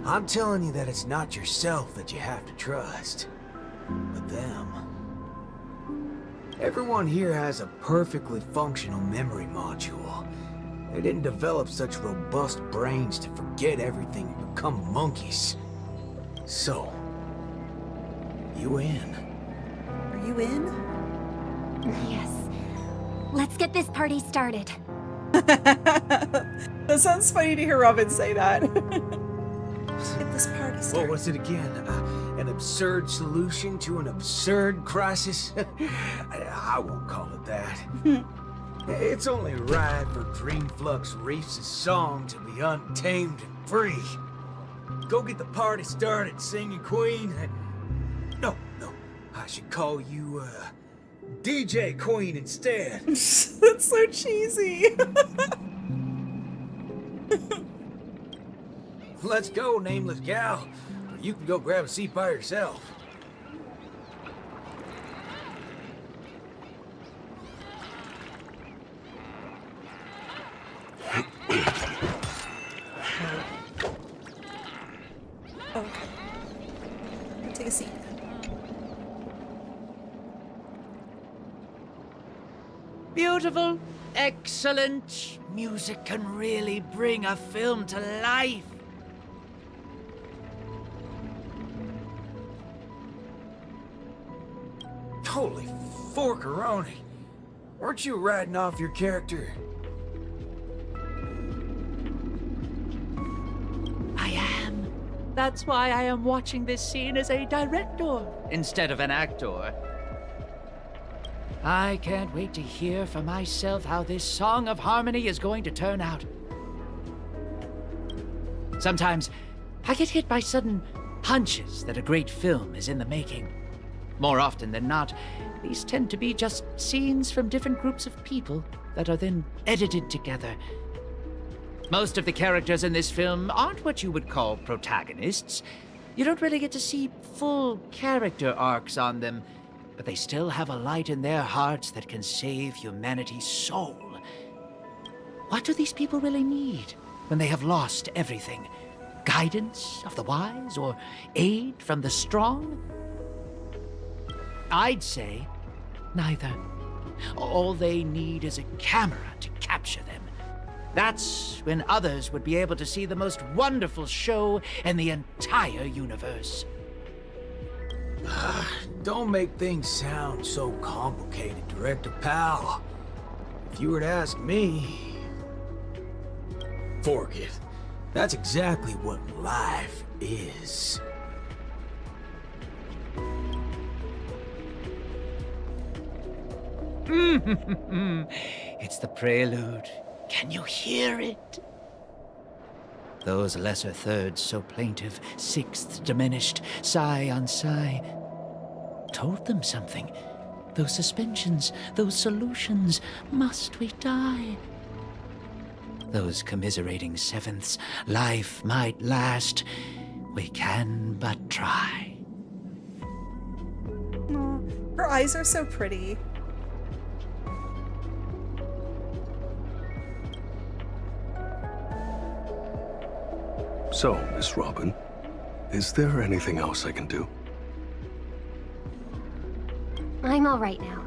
I'm telling you that it's not yourself that you have to trust, but them. Everyone here has a perfectly functional memory module. They didn't develop such robust brains to forget everything and become monkeys. So, you in? Are you in? Yes. Let's get this party started. That sounds funny to hear Robin say that. Get this party started. What was it again? An absurd solution to an absurd crisis? I won't call it that. It's only right for Dreamflux Reefs' song to be untamed and free. Go get the party started, singing queen. No, I should call you, DJ Queen instead. That's so cheesy. Let's go, nameless gal. Or you can go grab a seat by yourself. Okay. Take a seat. Beautiful, excellent. Music can really bring a film to life. Holy forkaroni. Weren't you riding off your character? I am. That's why I am watching this scene as a director instead of an actor. I can't wait to hear for myself how this Song of Harmony is going to turn out. Sometimes I get hit by sudden hunches that a great film is in the making. More often than not, these tend to be just scenes from different groups of people that are then edited together. Most of the characters in this film aren't what you would call protagonists. You don't really get to see full character arcs on them, but they still have a light in their hearts that can save humanity's soul. What do these people really need when they have lost everything? Guidance of the wise or aid from the strong? I'd say neither. All they need is a camera to capture them. That's when others would be able to see the most wonderful show in the entire universe. Don't make things sound so complicated, Director Pal. If you were to ask me... Fork it. That's exactly what life is. It's the prelude. Can you hear it? Those lesser thirds so plaintive, sixths diminished, sigh on sigh, told them something. Those suspensions, those solutions, must we die? Those commiserating sevenths, life might last. We can but try. Aw, her eyes are so pretty. So, Miss Robin, is there anything else I can do? I'm all right now.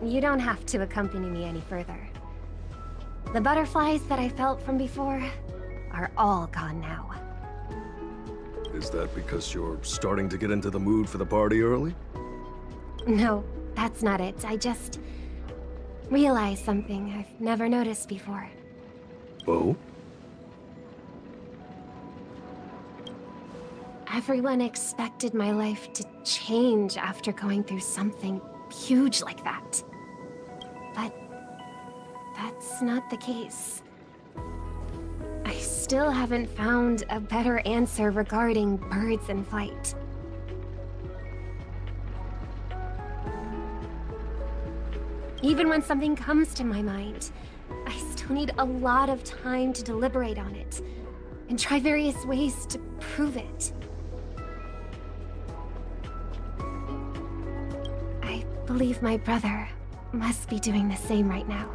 you don't have to accompany me any further. The butterflies that I felt from before are all gone now. Is that because you're starting to get into the mood for the party early? No, that's not it. I just realized something I've never noticed before. Oh? Everyone expected my life to change after going through something huge like that. But that's not the case. I still haven't found a better answer regarding birds in flight. Even when something comes to my mind, I still need a lot of time to deliberate on it and try various ways to prove it. I believe my brother must be doing the same right now.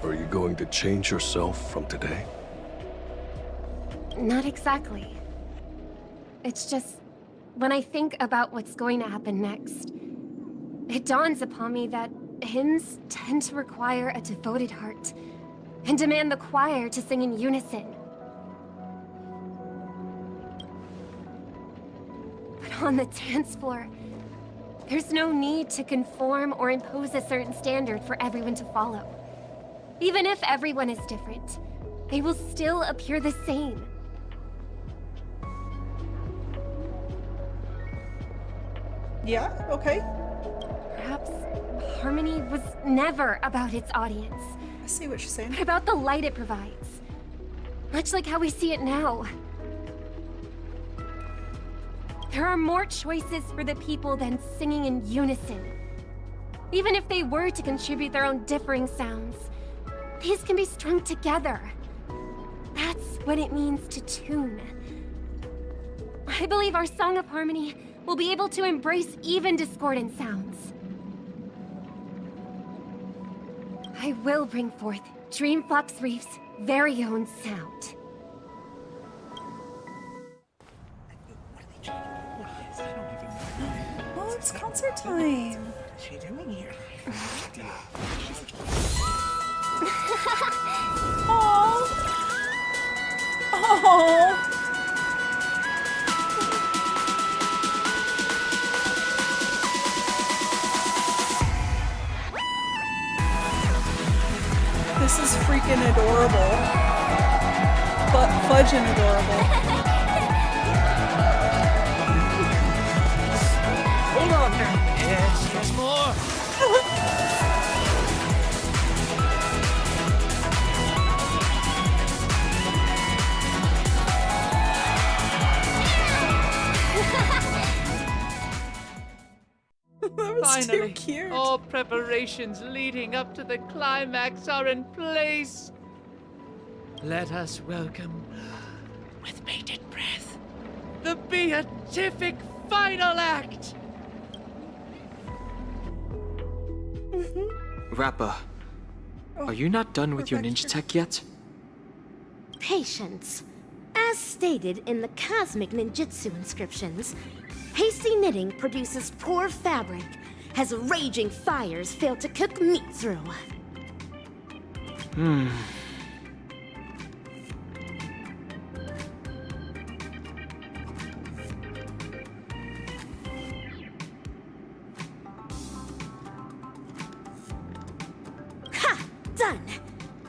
Are you going to change yourself from today? Not exactly. It's just, when I think about what's going to happen next, it dawns upon me that hymns tend to require a devoted heart and demand the choir to sing in unison. But on the dance floor, there's no need to conform or impose a certain standard for everyone to follow. Even if everyone is different, they will still appear the same. Yeah, okay. Perhaps harmony was never about its audience, I see what you're saying. but about the light it provides. Much like how we see it now. There are more choices for the people than singing in unison. Even if they were to contribute their own differing sounds, these can be strung together. That's what it means to tune. I believe our Song of Harmony will be able to embrace even discordant sounds. I will bring forth Dreamflux Reef's very own sound. Oh, it's concert time. What's she doing here? Oh. Oh. This is freaking adorable. But fudging adorable. Hold on there. Yes, more. That was too Finally, cute. all preparations leading up to the climax are in place. Let us welcome, with bated breath, the beatific final act. Rappa, are you not done with your ninja tech yet? Patience. As stated in the cosmic ninjutsu inscriptions, hasty knitting produces poor fabric, as raging fires fail to cook meat through. Ha! Done!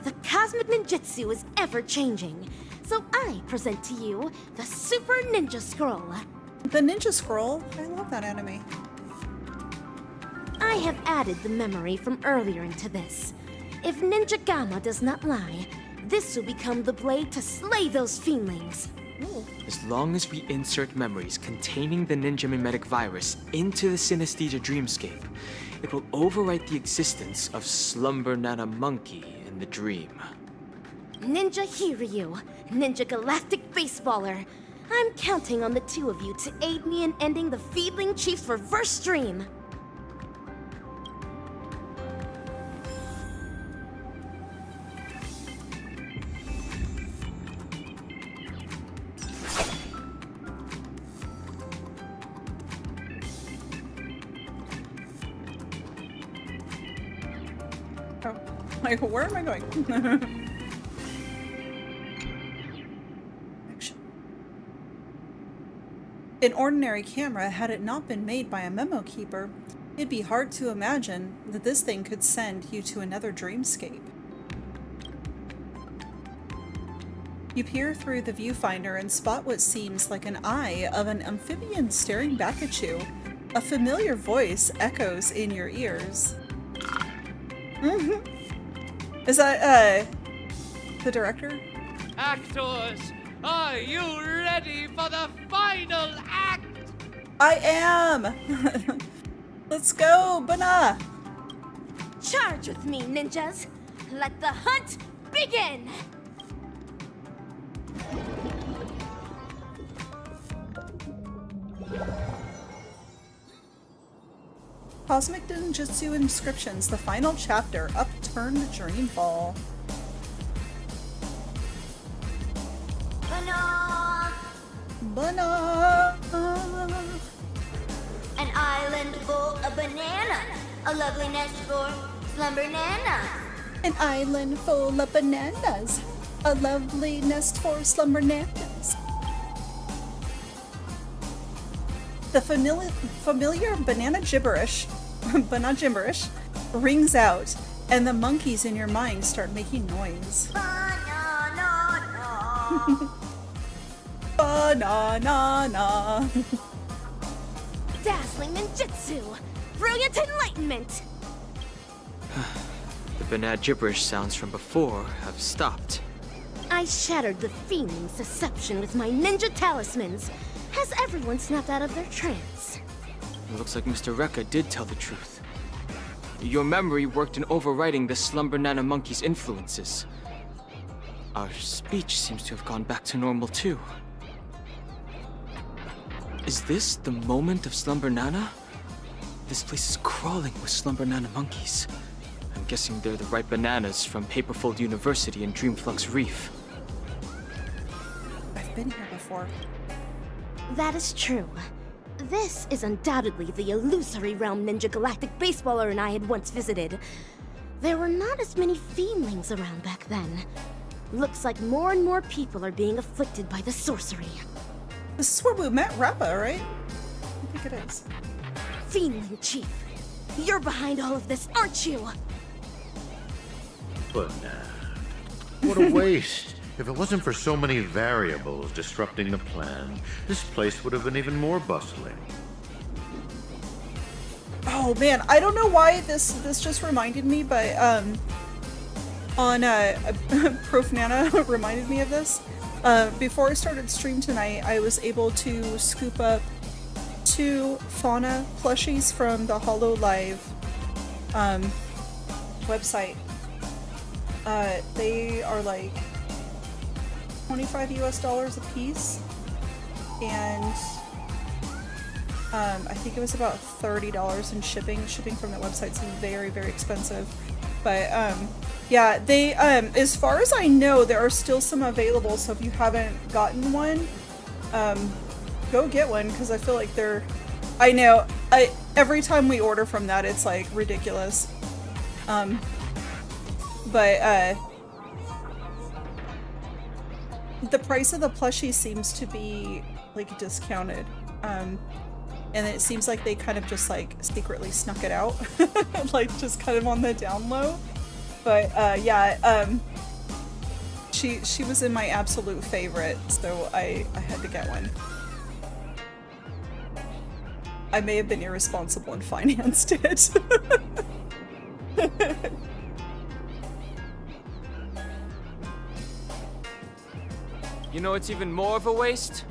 The cosmic ninjutsu is ever-changing, so I present to you the Super Ninja Scroll. The Ninja Scroll. I love that anime. I have added the memory from earlier into this. If Ninja Gamma does not lie, this will become the blade to slay those fiendlings. As long as we insert memories containing the ninja mimetic virus into the synesthesia dreamscape, it will overwrite the existence of Slumbernana monkey in the dream. Ninja Hiryu, Ninja Galactic Baseballer. I'm counting on the two of you to aid me in ending the Feedling Chief's reverse dream. like, where am I going? Action. An ordinary camera, had it not been made by a memo keeper, it'd be hard to imagine that this thing could send you to another dreamscape. You peer through the viewfinder and spot what seems like an eye of an amphibian staring back at you. A familiar voice echoes in your ears. Is that, the director? Actors, are you ready for the final act? I am! Let's go, Bana! Charge with me, ninjas! Let the hunt begin! Cosmic Ninjutsu Inscriptions, the final chapter, Upturned Dreamball. Banana! Bana! An island full of bananas. A lovely nest for Slumbernana. An island full of bananas. A lovely nest for Slumbernanas. The familiar banana gibberish, rings out, and the monkeys in your mind start making noise. Banana. Banana. Dazzling ninjutsu! Brilliant enlightenment! The banana gibberish sounds from before have stopped. I shattered the fiend's deception with my ninja talismans. Has everyone snapped out of their trance? It looks like Mr. Rekka did tell the truth. Your memory worked in overriding the Slumbernana monkey's influences. Our speech seems to have gone back to normal too. Is this the moment of Slumbernana? This place is crawling with Slumbernana monkeys. I'm guessing they're the right bananas from Paperfold University and Dreamflux Reef. I've been here before. That is true. This is undoubtedly the illusory realm Ninja Galactic Baseballer and I had once visited. There were not as many fiendlings around back then. Looks like more and more people are being afflicted by the sorcery. This is where we met Rappa, right? I think it is. Fiendling Chief, you're behind all of this, aren't you? But what a waste. If it wasn't for so many variables disrupting the plan, this place would have been even more bustling. Oh man, I don't know why this just reminded me, but on Prof Nana reminded me of this. Before I started stream tonight, I was able to scoop up 2 fauna plushies from the HoloLive website. They are like $25 US a piece, and I think it was about $30 in shipping. Shipping from that website's very, very expensive. But yeah, they as far as I know, there are still some available, so if you haven't gotten one, go get one, because I feel like they're, I know, every time we order from that, it's like ridiculous. But the price of the plushie seems to be like discounted, and it seems like they kind of just like secretly snuck it out, like just kind of on the down low. But yeah, she was in my absolute favorite, so I had to get one. I may have been irresponsible and financed it. You know it's even more of a waste?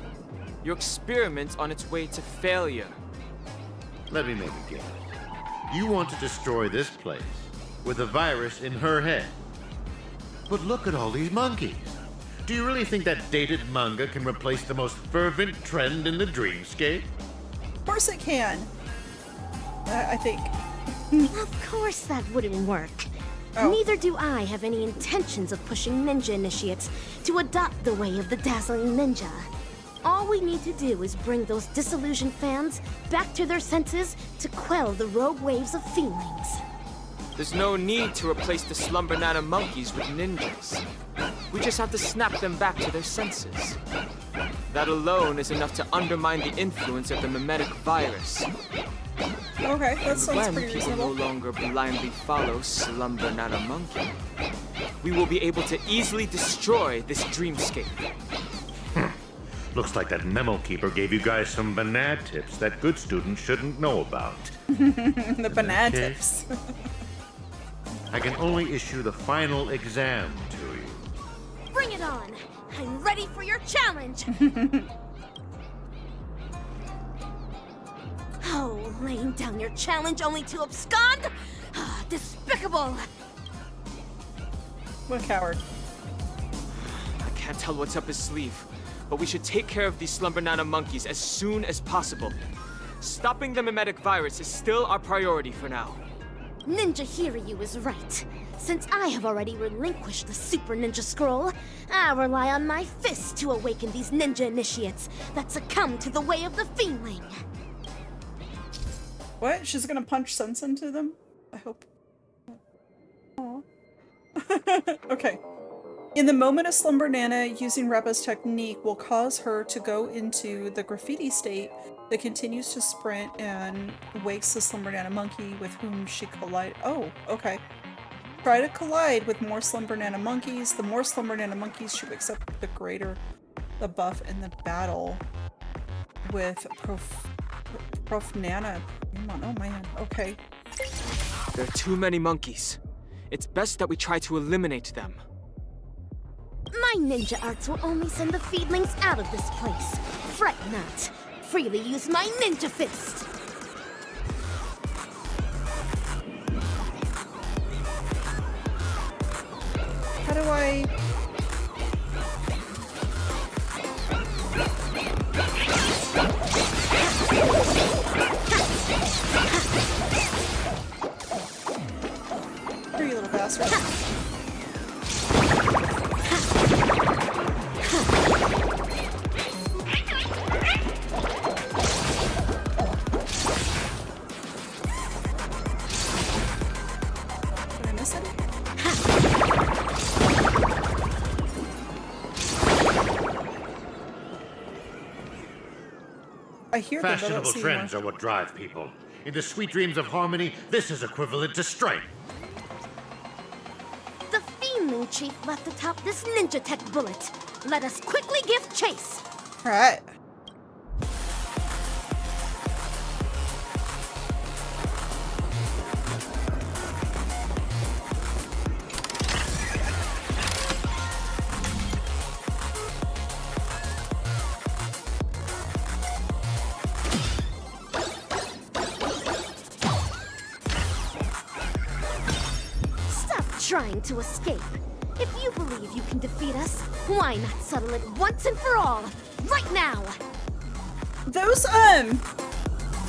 Your experiment's on its way to failure. Let me make a guess. You want to destroy this place with a virus in her head. But look at all these monkeys. Do you really think that dated manga can replace the most fervent trend in the dreamscape? Of course it can. I think. Of course that wouldn't work. Oh. Neither do I have any intentions of pushing ninja initiates to adopt the way of the dazzling ninja. All we need to do is bring those disillusioned fans back to their senses to quell the rogue waves of feelings. There's no need to replace the Slumbernana monkeys with ninjas. We just have to snap them back to their senses. That alone is enough to undermine the influence of the mimetic virus. Okay, that sounds When pretty people reasonable. no longer blindly follow Slumbernana Monkey, we will be able to easily destroy this dreamscape. Looks like that memo keeper gave you guys some banana tips that good students shouldn't know about. The banana tips. I can only issue the final exam to you. Bring it on! I'm ready for your challenge! Oh, laying down your challenge only to abscond? Ah, despicable! What a coward. I can't tell what's up his sleeve, but we should take care of these Slumbernana monkeys as soon as possible. Stopping the mimetic virus is still our priority for now. Ninja Hiryu is right. Since I have already relinquished the Super Ninja Scroll, I rely on my fists to awaken these ninja initiates that succumb to the way of the Fiendling. What? She's gonna punch sense into them? I hope. Aw. Okay. In the moment of Slumbernana, using Reppa's technique will cause her to go into the graffiti state that continues to sprint and wakes the Slumbernana monkey with whom she collided. Oh, okay. Try to collide with more Slumbernana monkeys. The more Slumbernana monkeys she wakes up, the greater the buff in the battle with Profnana. Oh man, okay. There are too many monkeys. It's best that we try to eliminate them. My ninja arts will only send the feedlings out of this place. Fret not. Freely use my ninja fist. How do I... Here, you little bastard. Did I miss it? I hear them, but I don't Fashionable see trends them. are what drive people. In the sweet dreams of harmony, this is equivalent to strength. The Fiendling Chief left atop this ninja tech bullet. Let us quickly give chase. Alright. Stop trying to escape. If you believe you can defeat us, why not settle it once and for all? Right now! Those,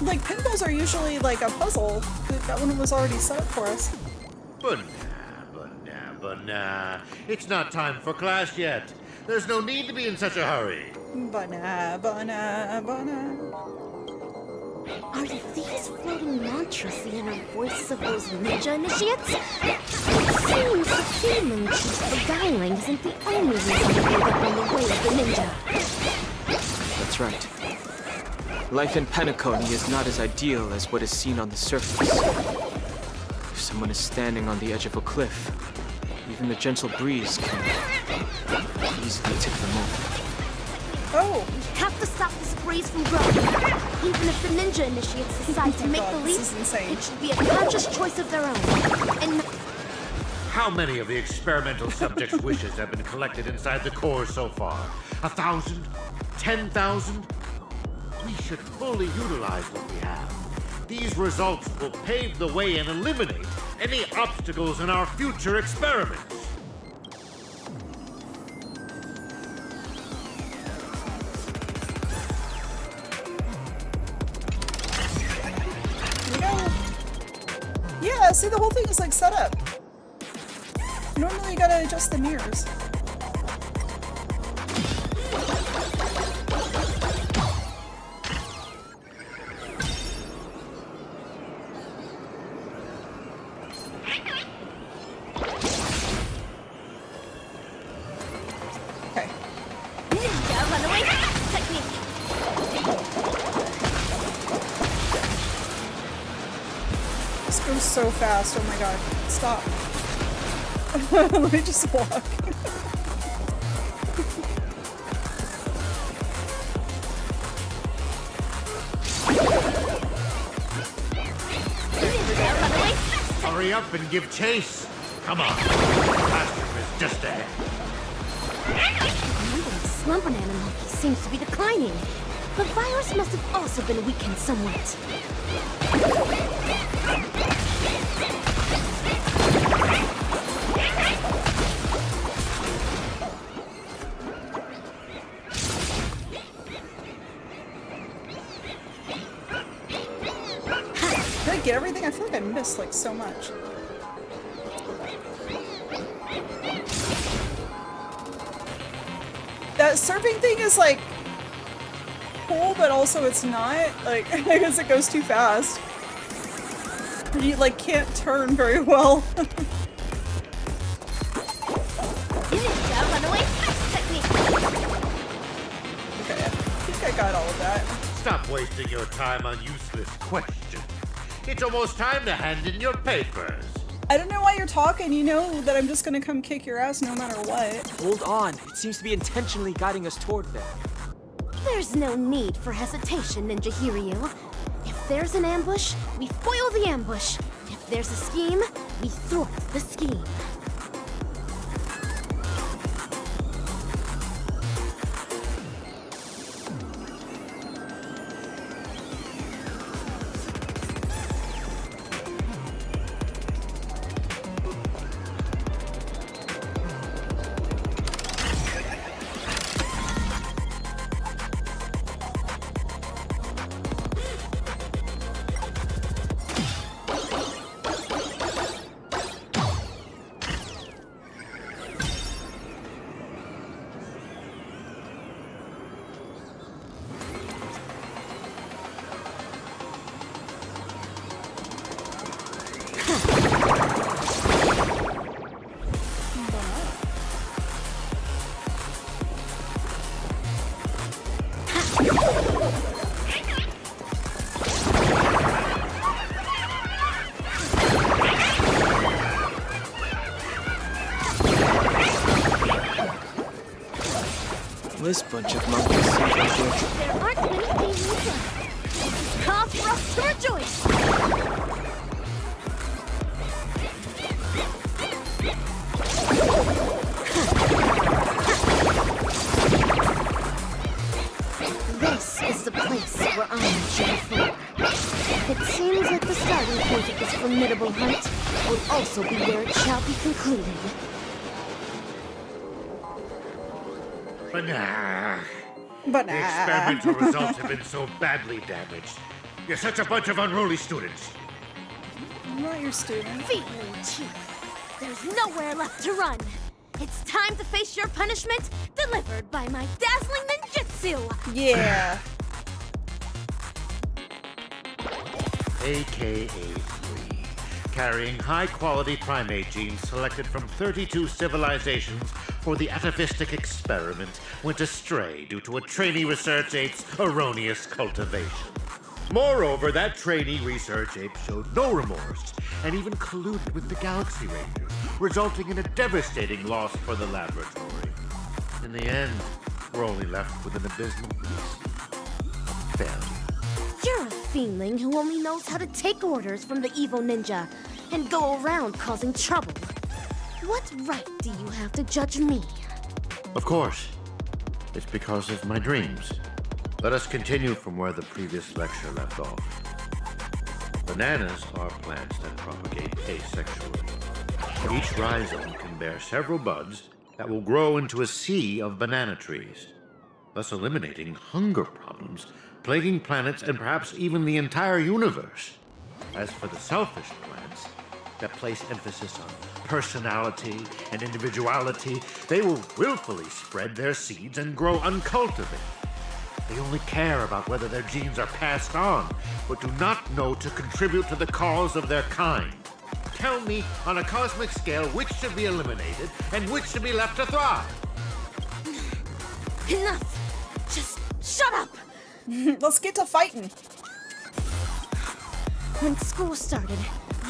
like, pinballs are usually like a puzzle. That one was already set up for us. But nah. It's not time for class yet. There's no need to be in such a hurry. Bana. Are these floating mantras the inner voices of those ninja initiates? It seems the Fiendling Chief beguiling isn't the only reason to wake up on the way of the ninja. That's right. Life in Penacony is not as ideal as what is seen on the surface. If someone is standing on the edge of a cliff, even the gentle breeze can easily tip them over. Oh! We have to stop this breeze from growing. Even if the ninja initiates decide to make the leap, this is insane. it should be a conscious choice of their own. And How many of the experimental subjects' wishes have been collected inside the core so far? 1,000? 10,000? We should fully utilize what we have. These results will pave the way and eliminate any obstacles in our future experiments. Here we go. Yeah, see, the whole thing is like set up. Normally you gotta adjust the mirrors. so fast. Oh my god. Stop. Let me just walk. Hurry up and give chase. Come on. Pasture is just ahead. The number of Slumbernana monkeys seems to be declining. The virus must have also been weakened somewhat. Did I get everything? I feel like I missed like so much. That surfing thing is like cool, but also it's not. Like, I guess it goes too fast. You like can't turn very well. Okay, I think I got all of that. Stop wasting your time on useless questions. It's almost time to hand in your papers. I don't know why you're talking. You know that I'm just gonna come kick your ass no matter what. Hold on. It seems to be intentionally guiding us toward there. There's no need for hesitation, Ninja Hiryu. If there's an ambush, we foil the ambush. If there's a scheme, we thwart the scheme. This bunch of monkeys seems like they're... There aren't many things left. It's cause for us to rejoice. This is the place where I am shot for. It seems like the starting point of this formidable hunt will also be where it shall be concluded. But the experimental results have been so badly damaged. You're such a bunch of unruly students. I'm not your student. Feeling Chief, there's nowhere left to run. It's time to face your punishment, delivered by my dazzling ninjutsu. Yeah. AKA-3, carrying high-quality primate genes selected from 32 civilizations for the atavistic experiment, went astray due to a trainee research ape's erroneous cultivation. Moreover, that trainee research ape showed no remorse and even colluded with the Galaxy Rangers, resulting in a devastating loss for the laboratory. In the end, we're only left with an abysmal failure. You're a fiendling who only knows how to take orders from the evil ninja and go around causing trouble. What right do you have to judge me? Of course. It's because of my dreams. Let us continue from where the previous lecture left off. Bananas are plants that propagate asexually. Each rhizome can bear several buds that will grow into a sea of banana trees, thus eliminating hunger problems plaguing planets and perhaps even the entire universe. As for the selfish plants that place emphasis on personality and individuality, they will willfully spread their seeds and grow uncultivated. They only care about whether their genes are passed on, but do not know to contribute to the cause of their kind. Tell me, on a cosmic scale, which should be eliminated and which should be left to thrive? Enough! Just shut up! Let's get to fighting. When school started,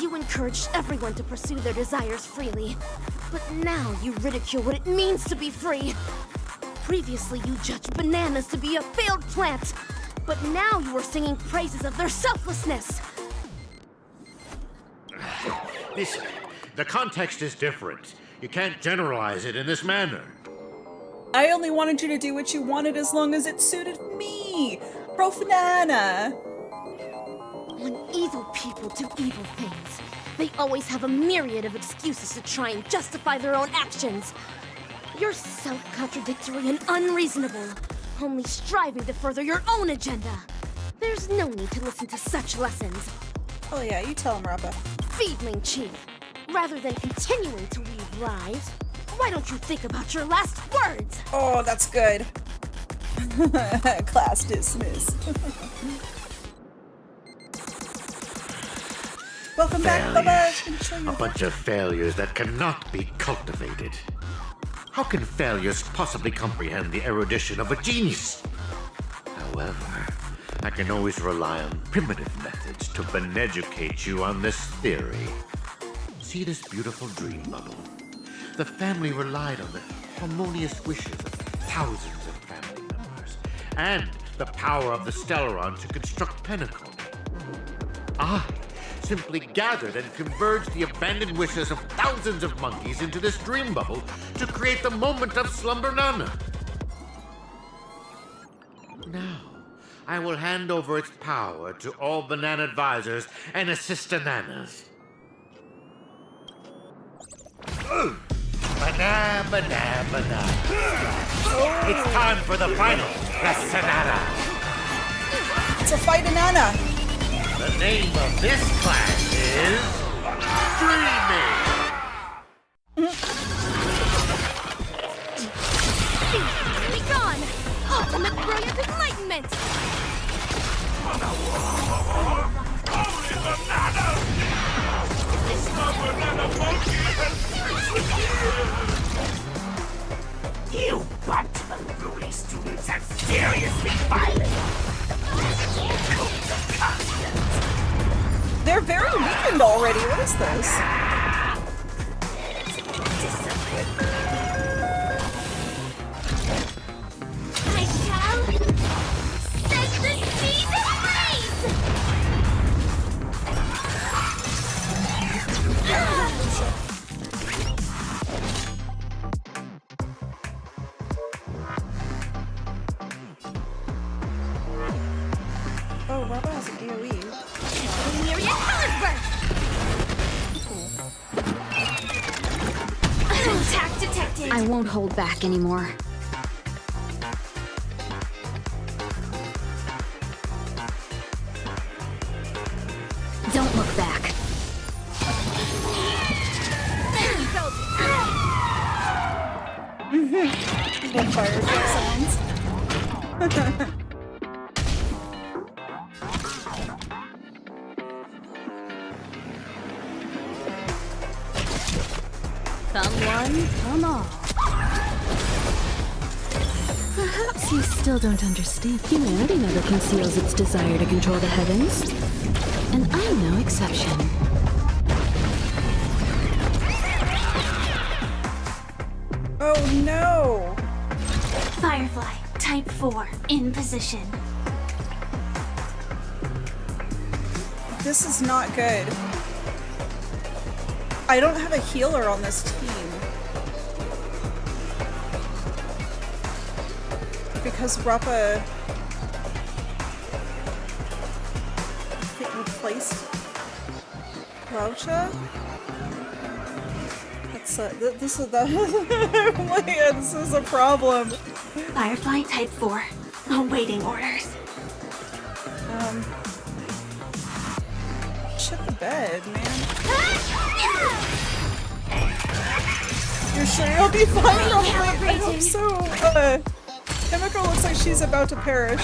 you encouraged everyone to pursue their desires freely. But now you ridicule what it means to be free. Previously, you judged bananas to be a failed plant. But now you are singing praises of their selflessness. Listen, the context is different. You can't generalize it in this manner. I only wanted you to do what you wanted as long as it suited me. Profanana. When evil people do evil things, they always have a myriad of excuses to try and justify their own actions. You're self-contradictory and unreasonable, only striving to further your own agenda. There's no need to listen to such lessons. Oh yeah, you tell him, Rappa. Feedling Chief, rather than continuing to weave lies, why don't you think about your last words? Oh, that's good. Class dismissed. Welcome back, Bubba. A bunch of failures that cannot be cultivated. How can failures possibly comprehend the erudition of a genius? However, I can always rely on primitive methods to beneducate you on this theory. See this beautiful dream bubble? The family relied on the harmonious wishes of thousands of family members, and the power of the Stellaron to construct Pinnacle. I simply gathered and converged the abandoned wishes of thousands of monkeys into this dream bubble to create the moment of Slumbernana. Now, I will hand over its power to all banana advisors and assistananas. Banana, banana, banana. It's time for the final, the Sonata. It's a fight-anana. The name of this class is Dreaming. Be gone! Ultimate brilliant enlightenment! You bunch of unruly students are seriously violent. They're very weakened already. What is this? I shall set the seas ablaze! Oh, Robba has an AoE. Myriad Hellersburg! Attack detected! I won't hold back anymore. Don't look back. The firefly sounds. Come one, come all. Perhaps you still don't understand. Humanity never conceals its desire to control the heavens. And I'm no exception. Oh no! Firefly, type 4, in position. This is not good. I don't have a healer on this team. Because Rappa replaced Groucha? That's this is the this is a problem. Firefly, type 4, awaiting orders. Shit the bed, man. You're sure you'll be fine? I hope so. Himiko looks like she's about to perish.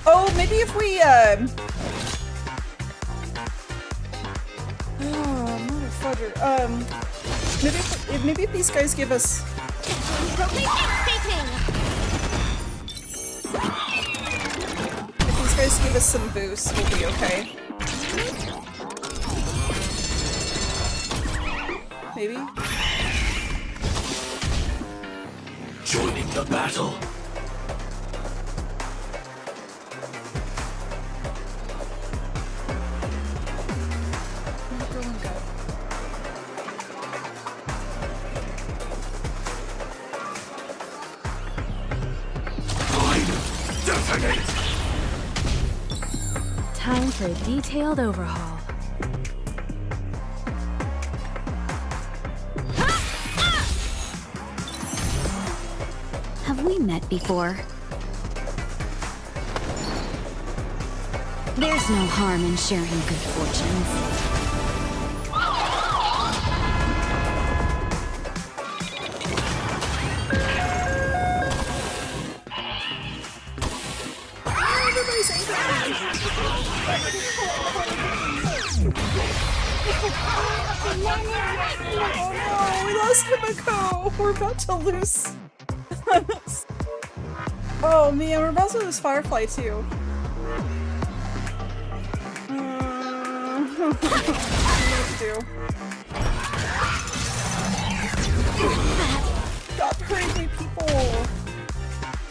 Oh, maybe if we, oh, motherfucker. Maybe if these guys give us... guys give us some boosts, we'll be okay. Maybe? Joining the battle. Where'd Berlin go? Time for a detailed overhaul. Have we met before? There's no harm in sharing good fortunes. Oh no, we lost Himiko! We're about to lose. Oh man, we're about to lose Firefly too. What to do? Stop hurting me, people!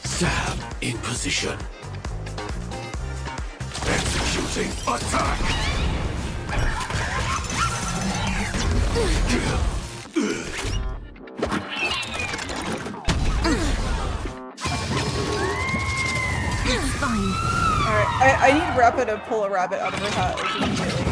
Stab in position. Executing attack. Fine. Alright, I need Rappa to pull a rabbit out of her hat like, immediately.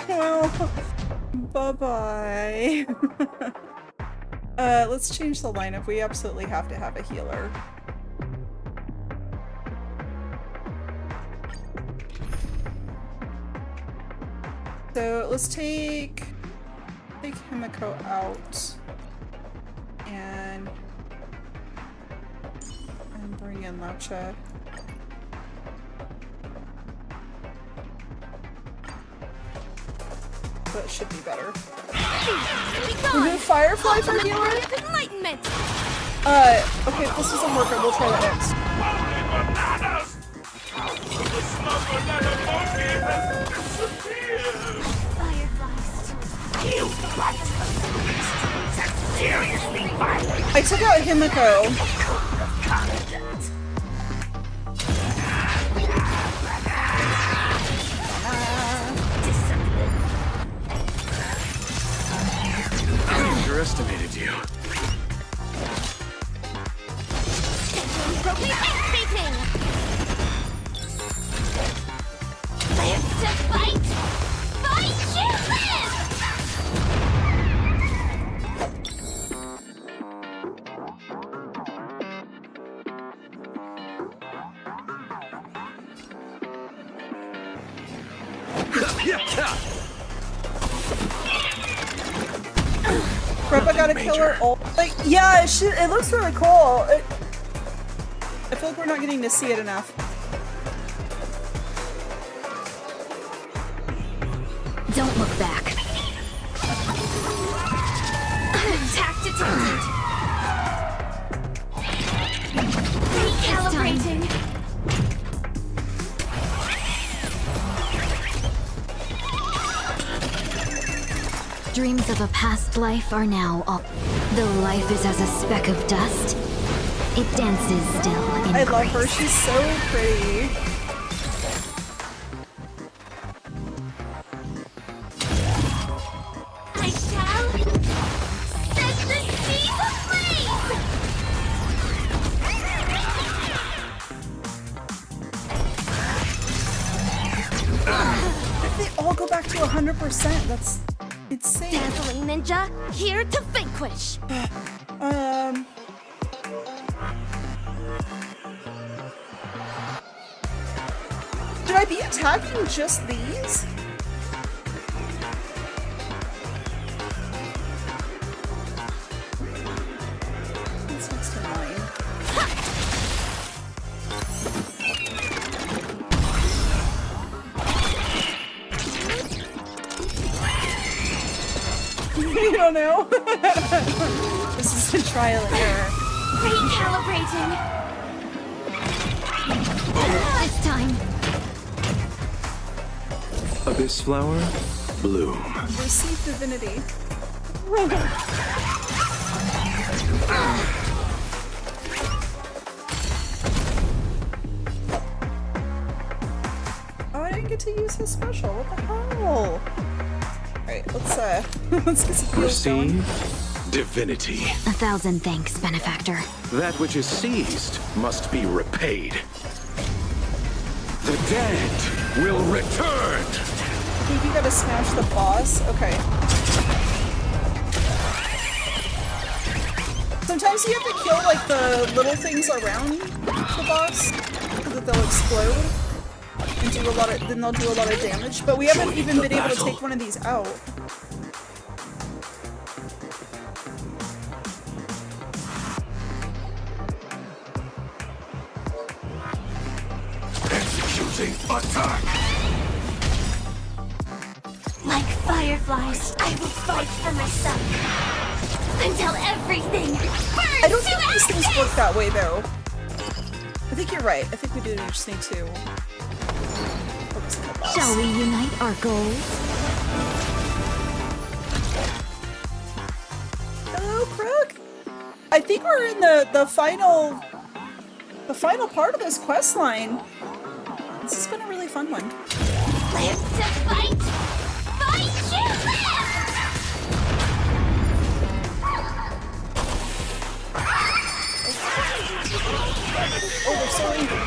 Well, bye-bye. Let's change the lineup. We absolutely have to have a healer. So let's take Himiko out and bring in Laucha. That should be better. Remove Firefly for healer? Enlightenment! Okay, if this doesn't work, we'll try that next. I took out Himiko. Underestimated you. Live to fight! Fight to live! Grandpa got a killer ult. Like, yeah, it looks really cool. I feel like we're not getting to see it enough. Don't look back. Attack detected. Recalibrating. Dreams of a past life are now all. Though life is as a speck of dust, it dances still in I love her. She's so pretty. I shall set the seas ablaze! If they all go back to 100%, that's insane. Dazzling ninja, here to vanquish. Should I be attacking just these? That's next to mine. You don't know? This is a trial and error. Recalibrating. This time. Abyss flower, bloom. Receive divinity. Oh, I didn't get to use his special. What the hell? Alright, let's get some heals going. Receive divinity. 1,000 thanks, benefactor. That which is seized must be repaid. The dead will return. I think you gotta smash the boss. Okay. Sometimes you have to kill like the little things around the boss so that they'll explode and do a lot of then they'll do a lot of damage. But we haven't even been able to take one of these out. Executing attack. Like fireflies, I will fight for myself until everything burns. I don't think these things work that way though. I think you're right. I think we do just need to focus on the boss. Shall we unite our goals? Hello, Crook. I think we're in the final part of this quest line. This has been a really fun one. Live to fight! Fight to live! Oh, they're so angry.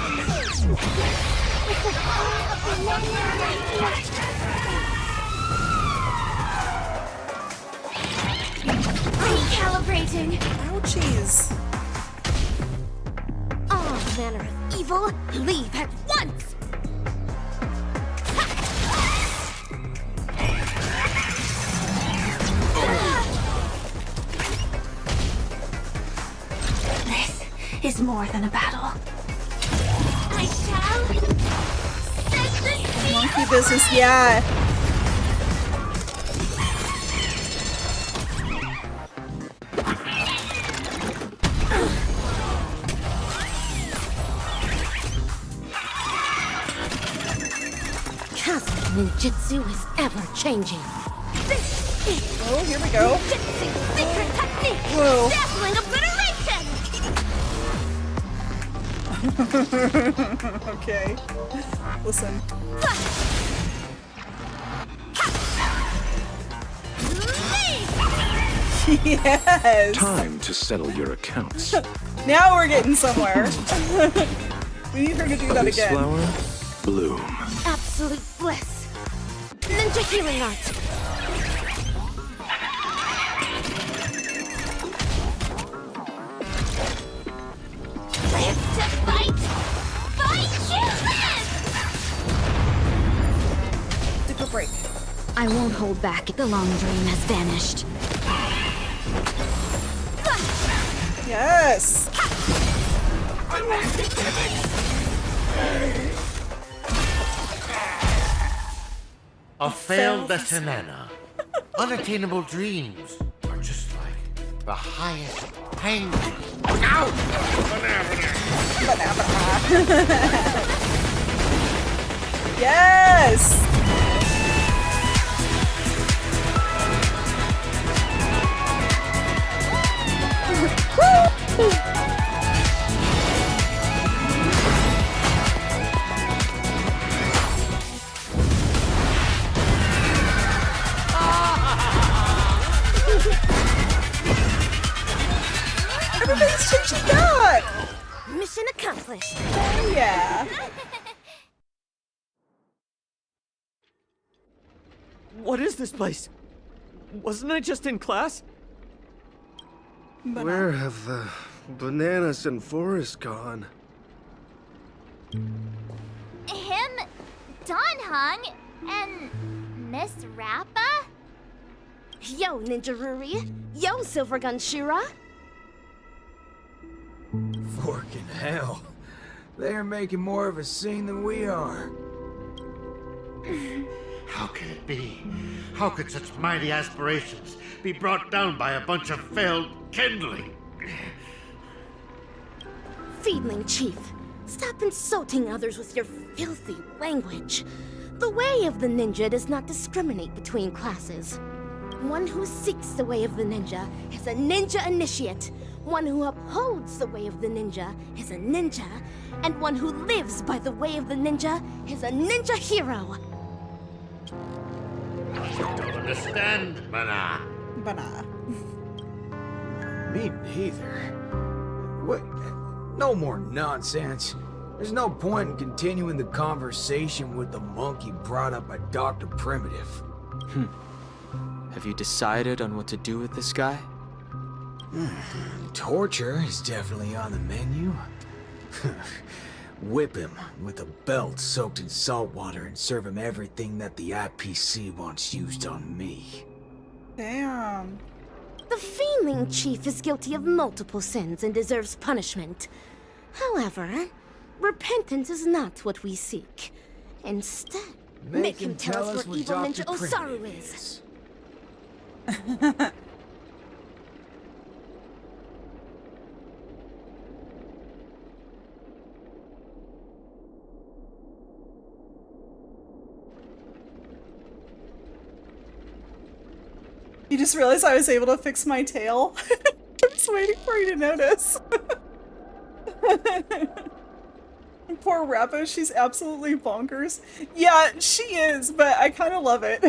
Recalibrating. Ouchies. All manner of evil, leave at once! This is more than a battle. I shall set the sea. Monkey business, yeah. Cosmic ninjutsu is ever changing. This is Oh, here we go. ninjutsu secret technique! Whoa. Dazzling obliteration! Okay. Listen. Yes! Time to settle your accounts. Now we're getting somewhere. We need her to do that Abyss again. flower, bloom. Absolute bliss. Ninja healing art. Live to fight! Fight to live! Take a break. I won't hold back. The long dream has vanished. Yes! A failed Slumbernana. Unattainable dreams are just like the highest pain. Ow! Yes! Woo! Everybody's changing back! Mission accomplished. Oh yeah. What is this place? Wasn't I just in class? Where have the bananas and Forrest gone? Him, Don Hung, and Miss Rappa? Yo, Ninja Ruri. Yo, Silvergun Shira. Forking hell. They're making more of a scene than we are. How can it be? How could such mighty aspirations be brought down by a bunch of failed kindling? Feedling Chief, stop insulting others with your filthy language. The way of the ninja does not discriminate between classes. One who seeks the way of the ninja is a ninja initiate. One who upholds the way of the ninja is a ninja. And one who lives by the way of the ninja is a ninja hero. I don't understand, Mana. Bana. Me neither. What? No more nonsense. There's no point in continuing the conversation with the monkey brought up by Dr. Primitive. Have you decided on what to do with this guy? Torture is definitely on the menu. Whip him with a belt soaked in salt water and serve him everything that the IPC wants used on me. Damn. The Feeling Chief is guilty of multiple sins and deserves punishment. However, repentance is not what we seek. Instead, make him tell us where evil Ninja Osaru is. You just realized I was able to fix my tail? I'm just waiting for you to notice. Poor Rappa, she's absolutely bonkers. Yeah, she is, but I kind of love it.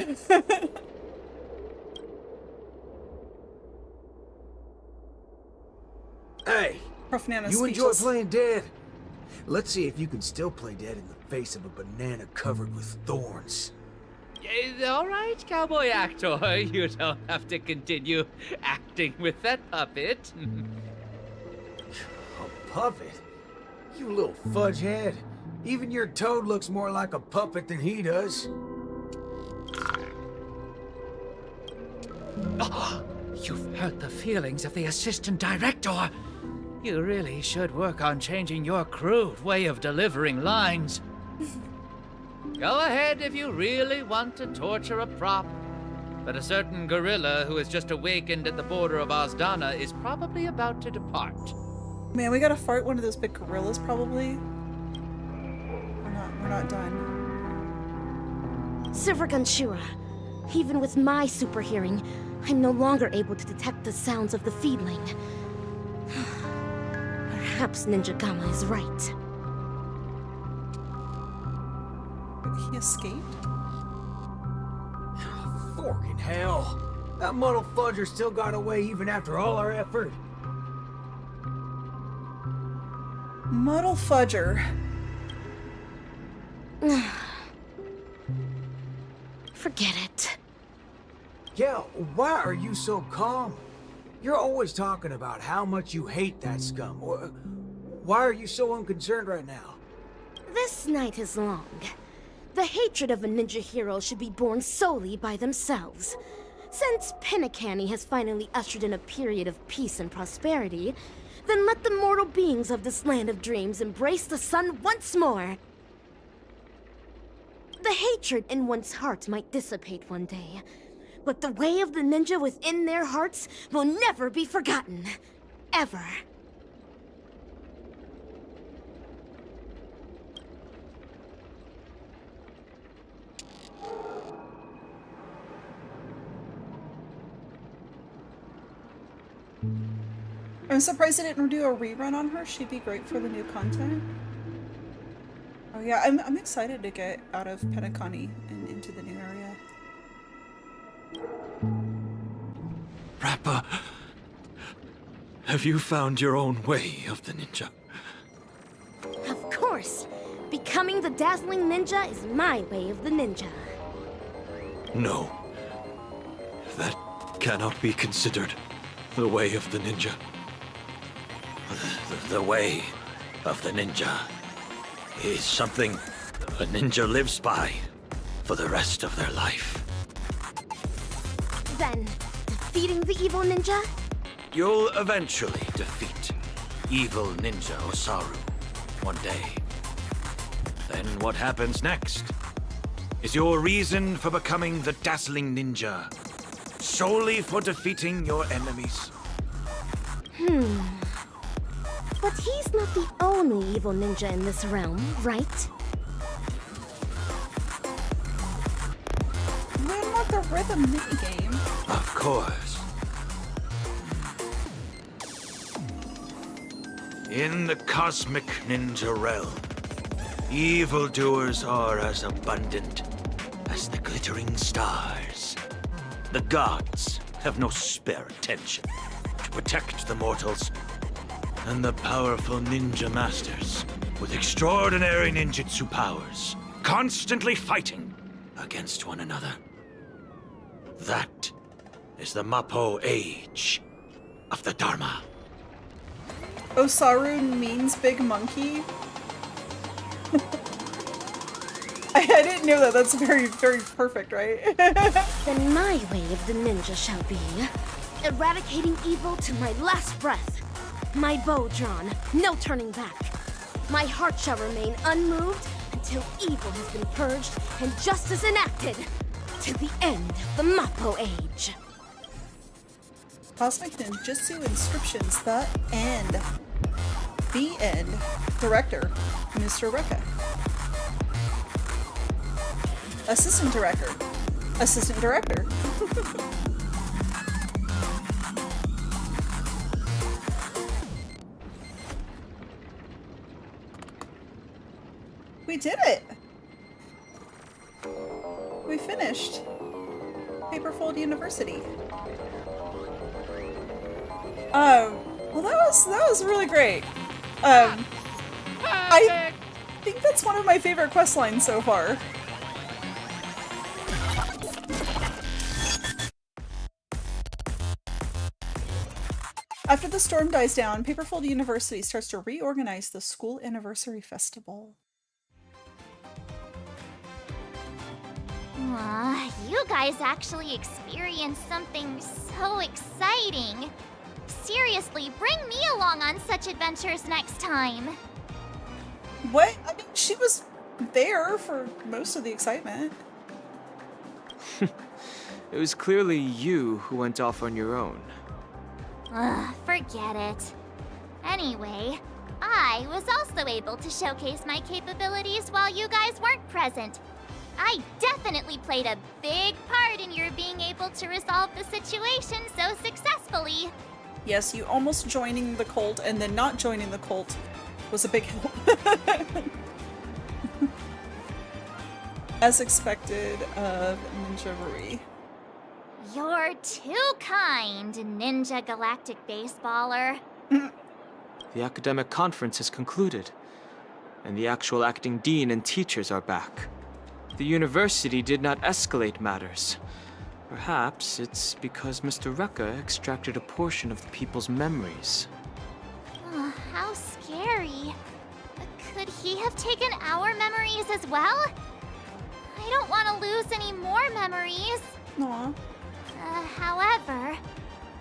Hey, Nana's you enjoy speechless. playing dead? Let's see if you can still play dead in the face of a banana covered with thorns. All right, cowboy actor. You don't have to continue acting with that puppet. A puppet? You little fudge head. Even your toad looks more like a puppet than he does. Oh, you've hurt the feelings of the assistant director. You really should work on changing your crude way of delivering lines. Go ahead if you really want to torture a prop. But a certain gorilla who has just awakened at the border of Ozdana is probably about to depart. Man, we gotta fart one of those big gorillas, probably. We're not done. Silvergun Shura, even with my super hearing, I'm no longer able to detect the sounds of the feedling. Perhaps Ninja Gamma is right. He escaped? Forking hell. That muddle fudger still got away even after all our effort. Muddle Fudger. Forget it. Yeah, why are you so calm? You're always talking about how much you hate that scum. Why are you so unconcerned right now? This night is long. The hatred of a ninja hero should be borne solely by themselves. Since Pinnacani has finally ushered in a period of peace and prosperity, then let the mortal beings of this land of dreams embrace the sun once more. The hatred in one's heart might dissipate one day, but the way of the ninja within their hearts will never be forgotten. Ever. I'm surprised they didn't do a rerun on her. She'd be great for the new content. Oh yeah, I'm excited to get out of Penacony and into the new area. Rappa, have you found your own way of the ninja? Of course. Becoming the dazzling ninja is my way of the ninja. No. That cannot be considered the way of the ninja. The way of the ninja is something a ninja lives by for the rest of their life. Then, defeating the evil ninja? You'll eventually defeat evil Ninja Osaru one day. Then what happens next Is your reason for becoming the dazzling ninja solely for defeating your enemies? But he's not the only evil ninja in this realm, right? When want the rhythm minigame? Of course. In the cosmic ninja realm, evildoers are as abundant as the glittering stars. The gods have no spare attention to protect the mortals, and the powerful ninja masters with extraordinary ninjutsu powers constantly fighting against one another. That is the Mappo age of the Dharma. Osaru means big monkey? I didn't know that. That's very, very perfect, right? Then my way of the ninja shall be eradicating evil to my last breath. My bow drawn, no turning back. My heart shall remain unmoved until evil has been purged and justice enacted. To the end of the Mappo age. Cosmic Ninjutsu Inscriptions, the end. The end. Director, Mr. Rekka. Assistant Director. Assistant Director. We did it! We finished. Paperfold University. Well that was really great. I think that's one of my favorite quest lines so far. After the storm dies down, Paperfold University starts to reorganize the school anniversary festival. Aw, you guys actually experienced something so exciting. Seriously, bring me along on such adventures next time. What? I mean, she was there for most of the excitement. It was clearly you who went off on your own. Ugh, forget it. Anyway, I was also able to showcase my capabilities while you guys weren't present. I definitely played a big part in your being able to resolve the situation so successfully. Yes, you almost joining the cult and then not joining the cult was a big help. As expected of Ninja-Marie. You're too kind, Ninja Galactic Baseballer. The academic conference has concluded, and the actual acting dean and teachers are back. The university did not escalate matters. Perhaps it's because Mr. Rekka extracted a portion of the people's memories. Oh, how scary. Could he have taken our memories as well? I don't want to lose any more memories. Aww. However,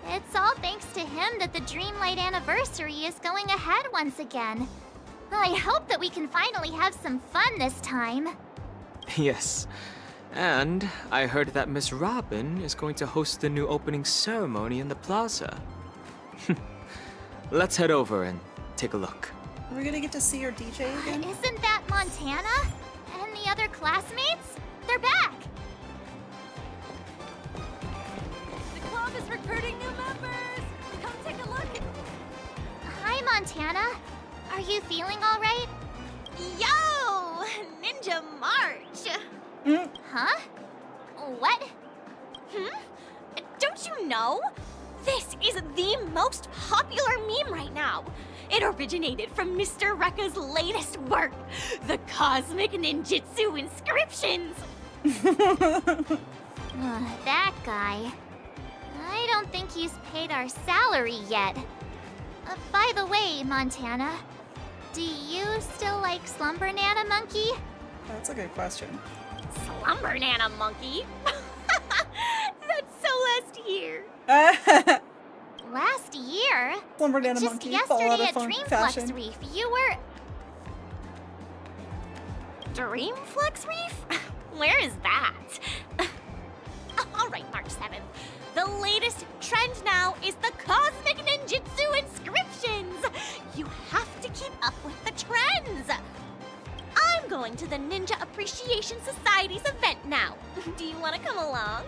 it's all thanks to him that the Dreamlight anniversary is going ahead once again. I hope that we can finally have some fun this time. Yes. And I heard that Miss Robin is going to host the new opening ceremony in the plaza. Let's head over and take a look. Are we gonna get to see your DJ again? Isn't that Montana? And the other classmates? They're back! The club is recruiting new members! Come take a look! Hi, Montana. Are you feeling all right? Yo! Ninja March! Huh? What? Don't you know? This is the most popular meme right now. It originated from Mr. Rekka's latest work, the Cosmic Ninjutsu Inscriptions. That guy. I don't think he's paid our salary yet. By the way, Montana, do you still like Slumbernana Monkey? That's a good question. Slumbernana Monkey? That's so last year. Last year? Slumbernana Just Monkey, fall out yesterday of at fun Dreamflux fashion. Reef, you were... Dreamflux Reef? Where is that? All right, March 7th. The latest trend now is the Cosmic Ninjutsu inscriptions. You have to keep up with the trends. I'm going to the Ninja Appreciation Society's event now. Do you want to come along?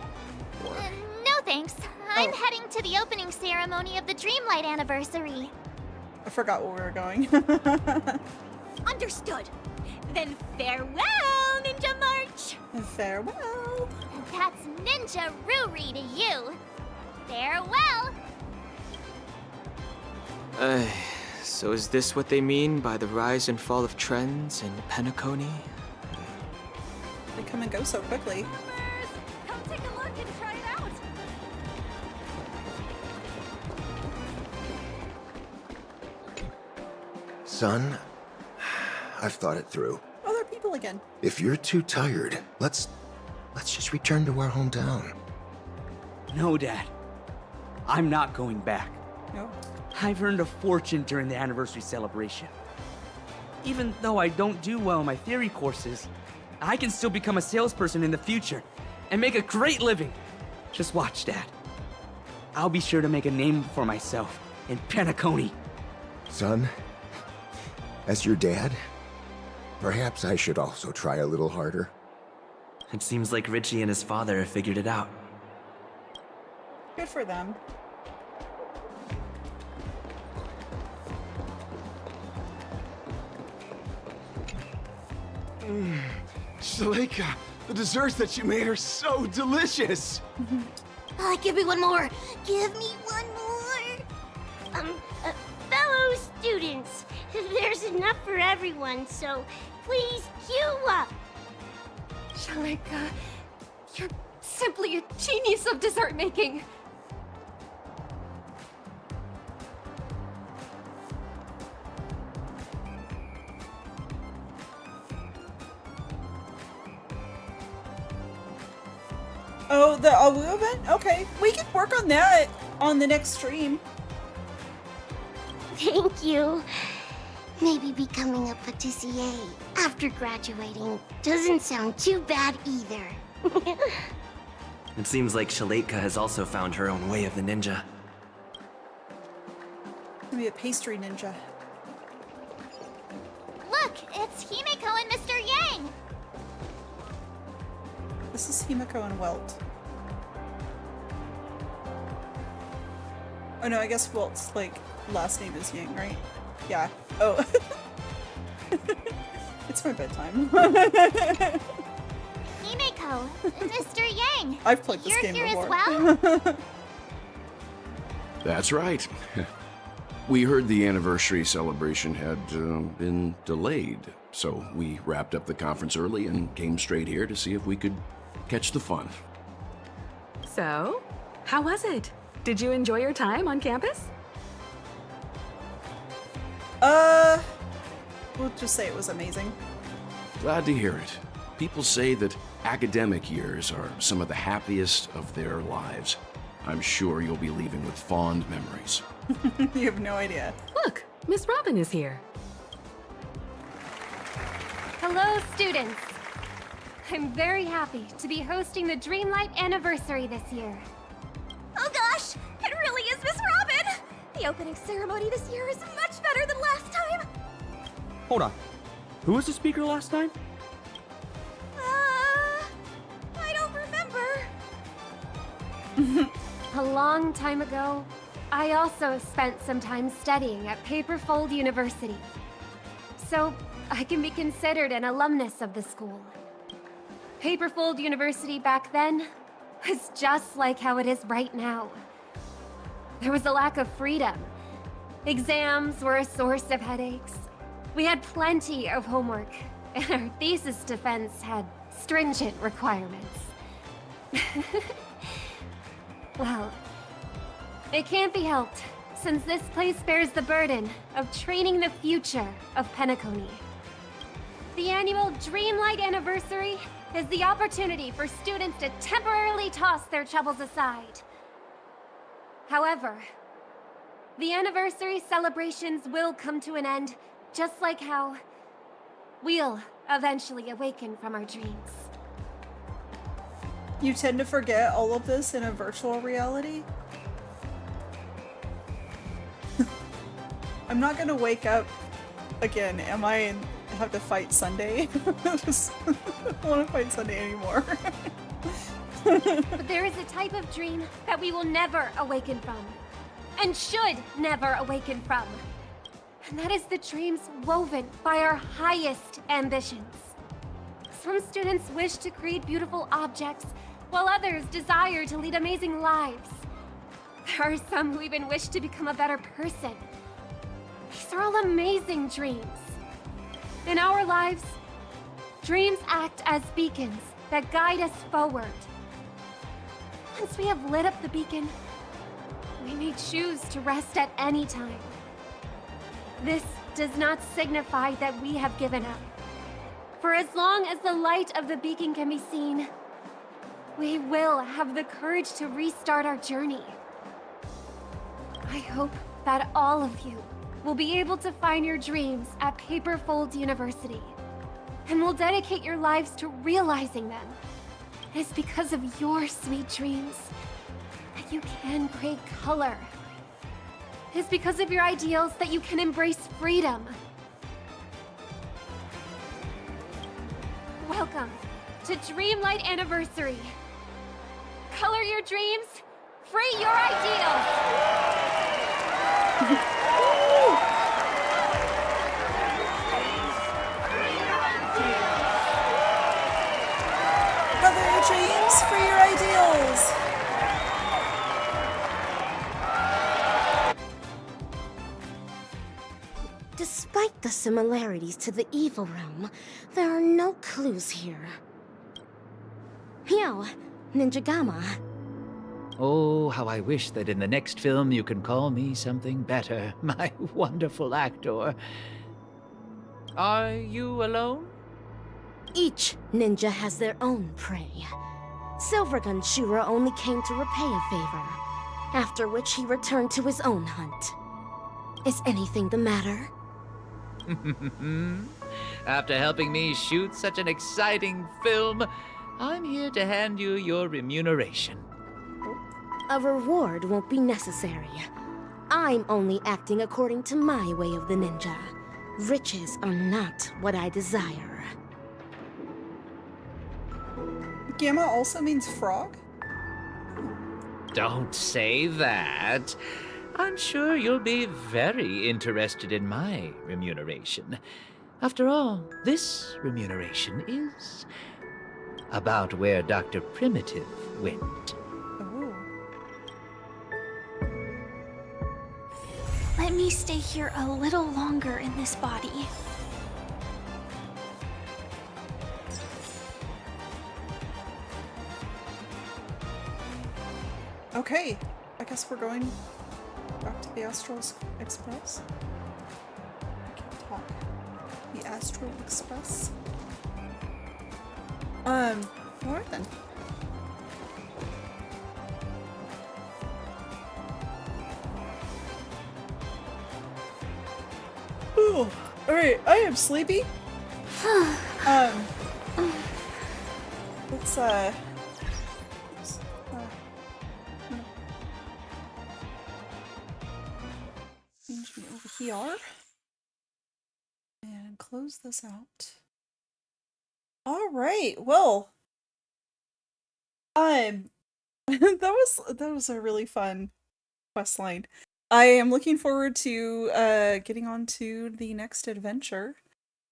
No thanks. I'm heading to the opening ceremony of the Dreamlight anniversary. I forgot where we were going. Understood. Then farewell, Ninja March. Farewell. That's Ninja Ruri to you. Farewell. So is this what they mean by the rise and fall of trends in Penacony? They come and go so quickly. Come take a look and try it out. Son, I've thought it through. Other people again. If you're too tired, let's just return to our hometown. No, Dad. I'm not going back. No. I've earned a fortune during the anniversary celebration. Even though I don't do well in my theory courses, I can still become a salesperson in the future and make a great living. Just watch, Dad. I'll be sure to make a name for myself in Penacony. Son, as your dad, perhaps I should also try a little harder. It seems like Richie and his father have figured it out. Good for them. Shaleika, the desserts that you made are so delicious! Give me one more. Give me one more. Fellow students, there's enough for everyone, so please queue up. Shaleika, you're simply a genius of dessert making. Oh, the Awu event? Okay, we can work on that on the next stream. Thank you. Maybe becoming a patissier after graduating doesn't sound too bad either. It seems like Shaleika has also found her own way of the ninja. Maybe a pastry ninja. Look, it's Himeko and Mr. Yang. This is Himeko and Welt. Oh no, I guess Welt's like last name is Yang, right? Yeah. Oh. It's my bedtime. Himeko, Mr. Yang. I've played this You're game here before. as well? That's right. We heard the anniversary celebration had been delayed, so we wrapped up the conference early and came straight here to see if we could catch the fun. So, how was it? Did you enjoy your time on campus? We'll just say it was amazing. Glad to hear it. People say that academic years are some of the happiest of their lives. I'm sure you'll be leaving with fond memories. You have no idea. Look, Miss Robin is here. Hello, students. I'm very happy to be hosting the Dreamlight anniversary this year. Oh gosh, it really is Miss Robin! The opening ceremony this year is much better than last time. Hold on. Who was the speaker last time? I don't remember. A long time ago, I also spent some time studying at Paperfold University. So, I can be considered an alumnus of the school. Paperfold University back then was just like how it is right now. There was a lack of freedom. Exams were a source of headaches. We had plenty of homework, and our thesis defense had stringent requirements. Well, it can't be helped, since this place bears the burden of training the future of Penacony. The annual Dreamlight Anniversary is the opportunity for students to temporarily toss their troubles aside. However, the anniversary celebrations will come to an end, just like how we'll eventually awaken from our dreams. You tend to forget all of this in a virtual reality? I'm not gonna wake up again, am I, and have to fight Sunday? Just don't want to fight Sunday anymore. But there is a type of dream that we will never awaken from, and should never awaken from. And that is the dreams woven by our highest ambitions. Some students wish to create beautiful objects, while others desire to lead amazing lives. There are some who even wish to become a better person. These are all amazing dreams. In our lives, dreams act as beacons that guide us forward. Once we have lit up the beacon, we may choose to rest at any time. This does not signify that we have given up. For as long as the light of the beacon can be seen, we will have the courage to restart our journey. I hope that all of you will be able to find your dreams at Paperfold University, and will dedicate your lives to realizing them. It is because of your sweet dreams that you can create color. It is because of your ideals that you can embrace freedom. Welcome to Dreamlight Anniversary. Color your dreams, free your ideals! Color your dreams, free your ideals! Despite the similarities to the evil realm, there are no clues here. Yo, Ninja Gamma. Oh, how I wish that in the next film you can call me something better, my wonderful actor. Are you alone? Each ninja has their own prey. Silvergun Shura only came to repay a favor, after which he returned to his own hunt. Is anything the matter? After helping me shoot such an exciting film, I'm here to hand you your remuneration. A reward won't be necessary. I'm only acting according to my way of the ninja. Riches are not what I desire. Gamma also means frog? Don't say that. I'm sure you'll be very interested in my remuneration. After all, this remuneration is about where Dr. Primitive went. Oh. Let me stay here a little longer in this body. Okay, I guess we're going back to the Astral Express. I can't talk. The Astral Express. Alright then. Ooh, alright, I am sleepy. Let's change me over here and close this out. All right, well, that was a really fun quest line. I am looking forward to getting on to the next adventure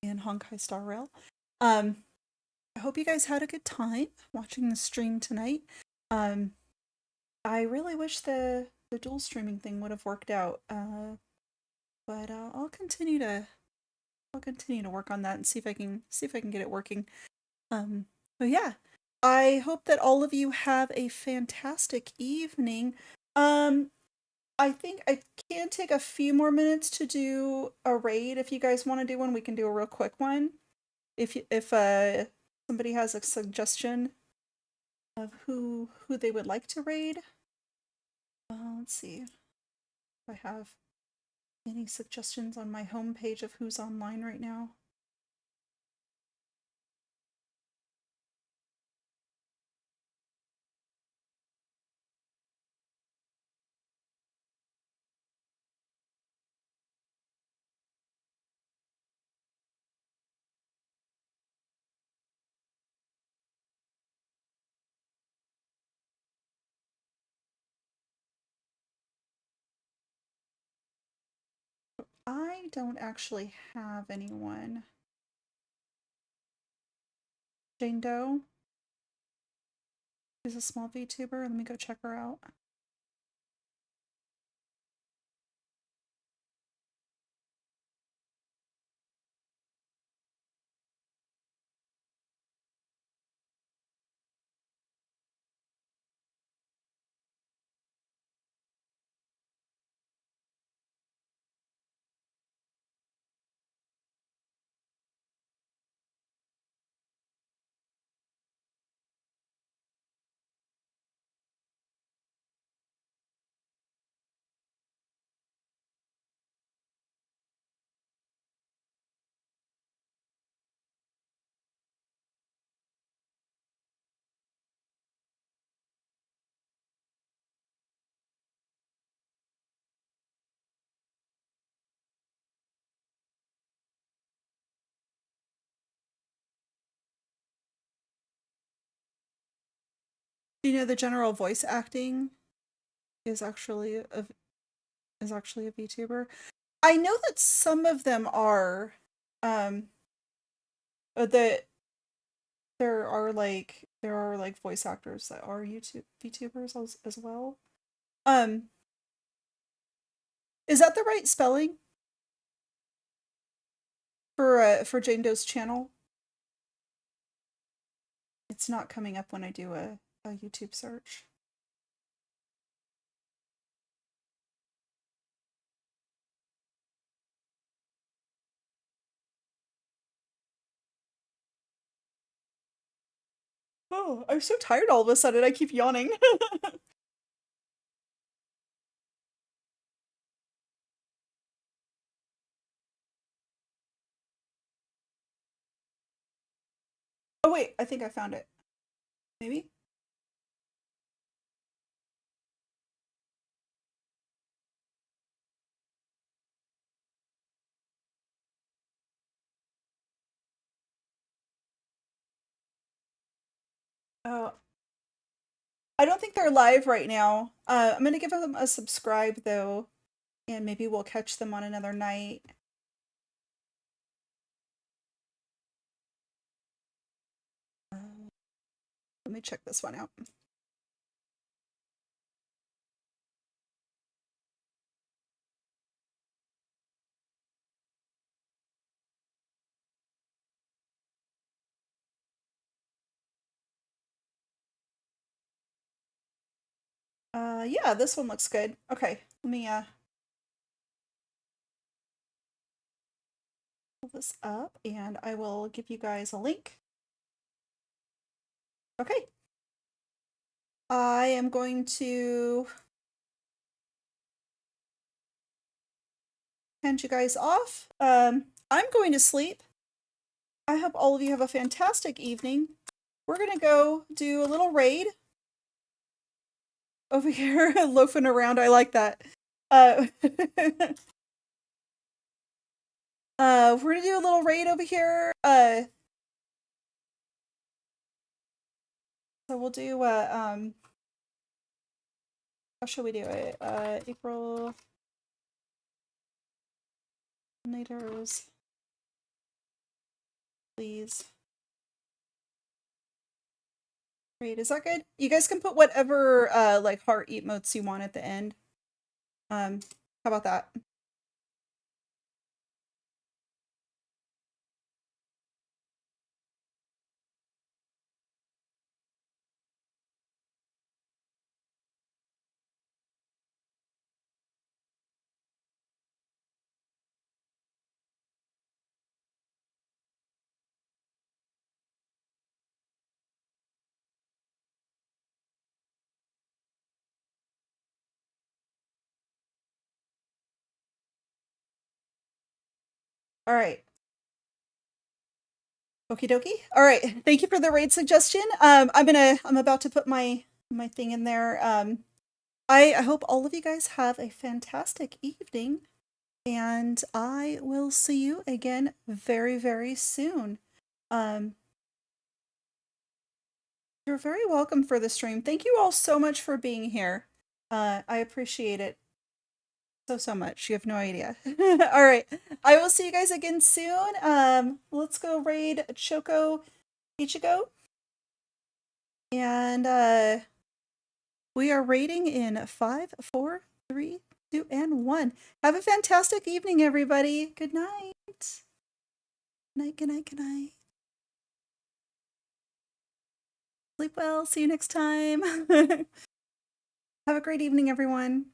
in Honkai Star Rail. I hope you guys had a good time watching the stream tonight. I really wish the dual streaming thing would have worked out. But I'll continue to work on that and see if I can get it working. But yeah, I hope that all of you have a fantastic evening. I think I can take a few more minutes to do a raid. If you guys want to do one, we can do a real quick one. If somebody has a suggestion of who they would like to raid. Let's see if I have any suggestions on my homepage of who's online right now. I don't actually have anyone. Jane Doe is a small VTuber. Let me go check her out. Do you know the general voice acting is actually a VTuber? I know that some of them are, that there are like voice actors that are VTubers as well. Is that the right spelling for Jane Doe's channel? It's not coming up when I do a YouTube search. Oh, I'm so tired all of a sudden. I keep yawning. Oh wait, I think I found it. Maybe? Oh, I don't think they're live right now. I'm gonna give them a subscribe though, and maybe we'll catch them on another night. Let me check this one out. Yeah, this one looks good. Okay, let me pull this up and I will give you guys a link. Okay. I am going to hand you guys off. I'm going to sleep. I hope all of you have a fantastic evening. We're gonna go do a little raid over here, loafing around. I like that. We're gonna do a little raid over here. So we'll do how should we do it? Aprylnators, please. Great, is that good? You guys can put whatever like heart emotes you want at the end. How about that? All right. Okie dokie. All right. Thank you for the raid suggestion. I'm about to put my thing in there. I hope all of you guys have a fantastic evening, and I will see you again very, very soon. You're very welcome for the stream. Thank you all so much for being here. I appreciate it. so much. You have no idea. All right. I will see you guys again soon. Let's go raid Choco Ichigo. And we are raiding in 5, 4, 3, 2, and 1. Have a fantastic evening, everybody. Good night. Night, good night, good night. Sleep well. See you next time. Have a great evening, everyone.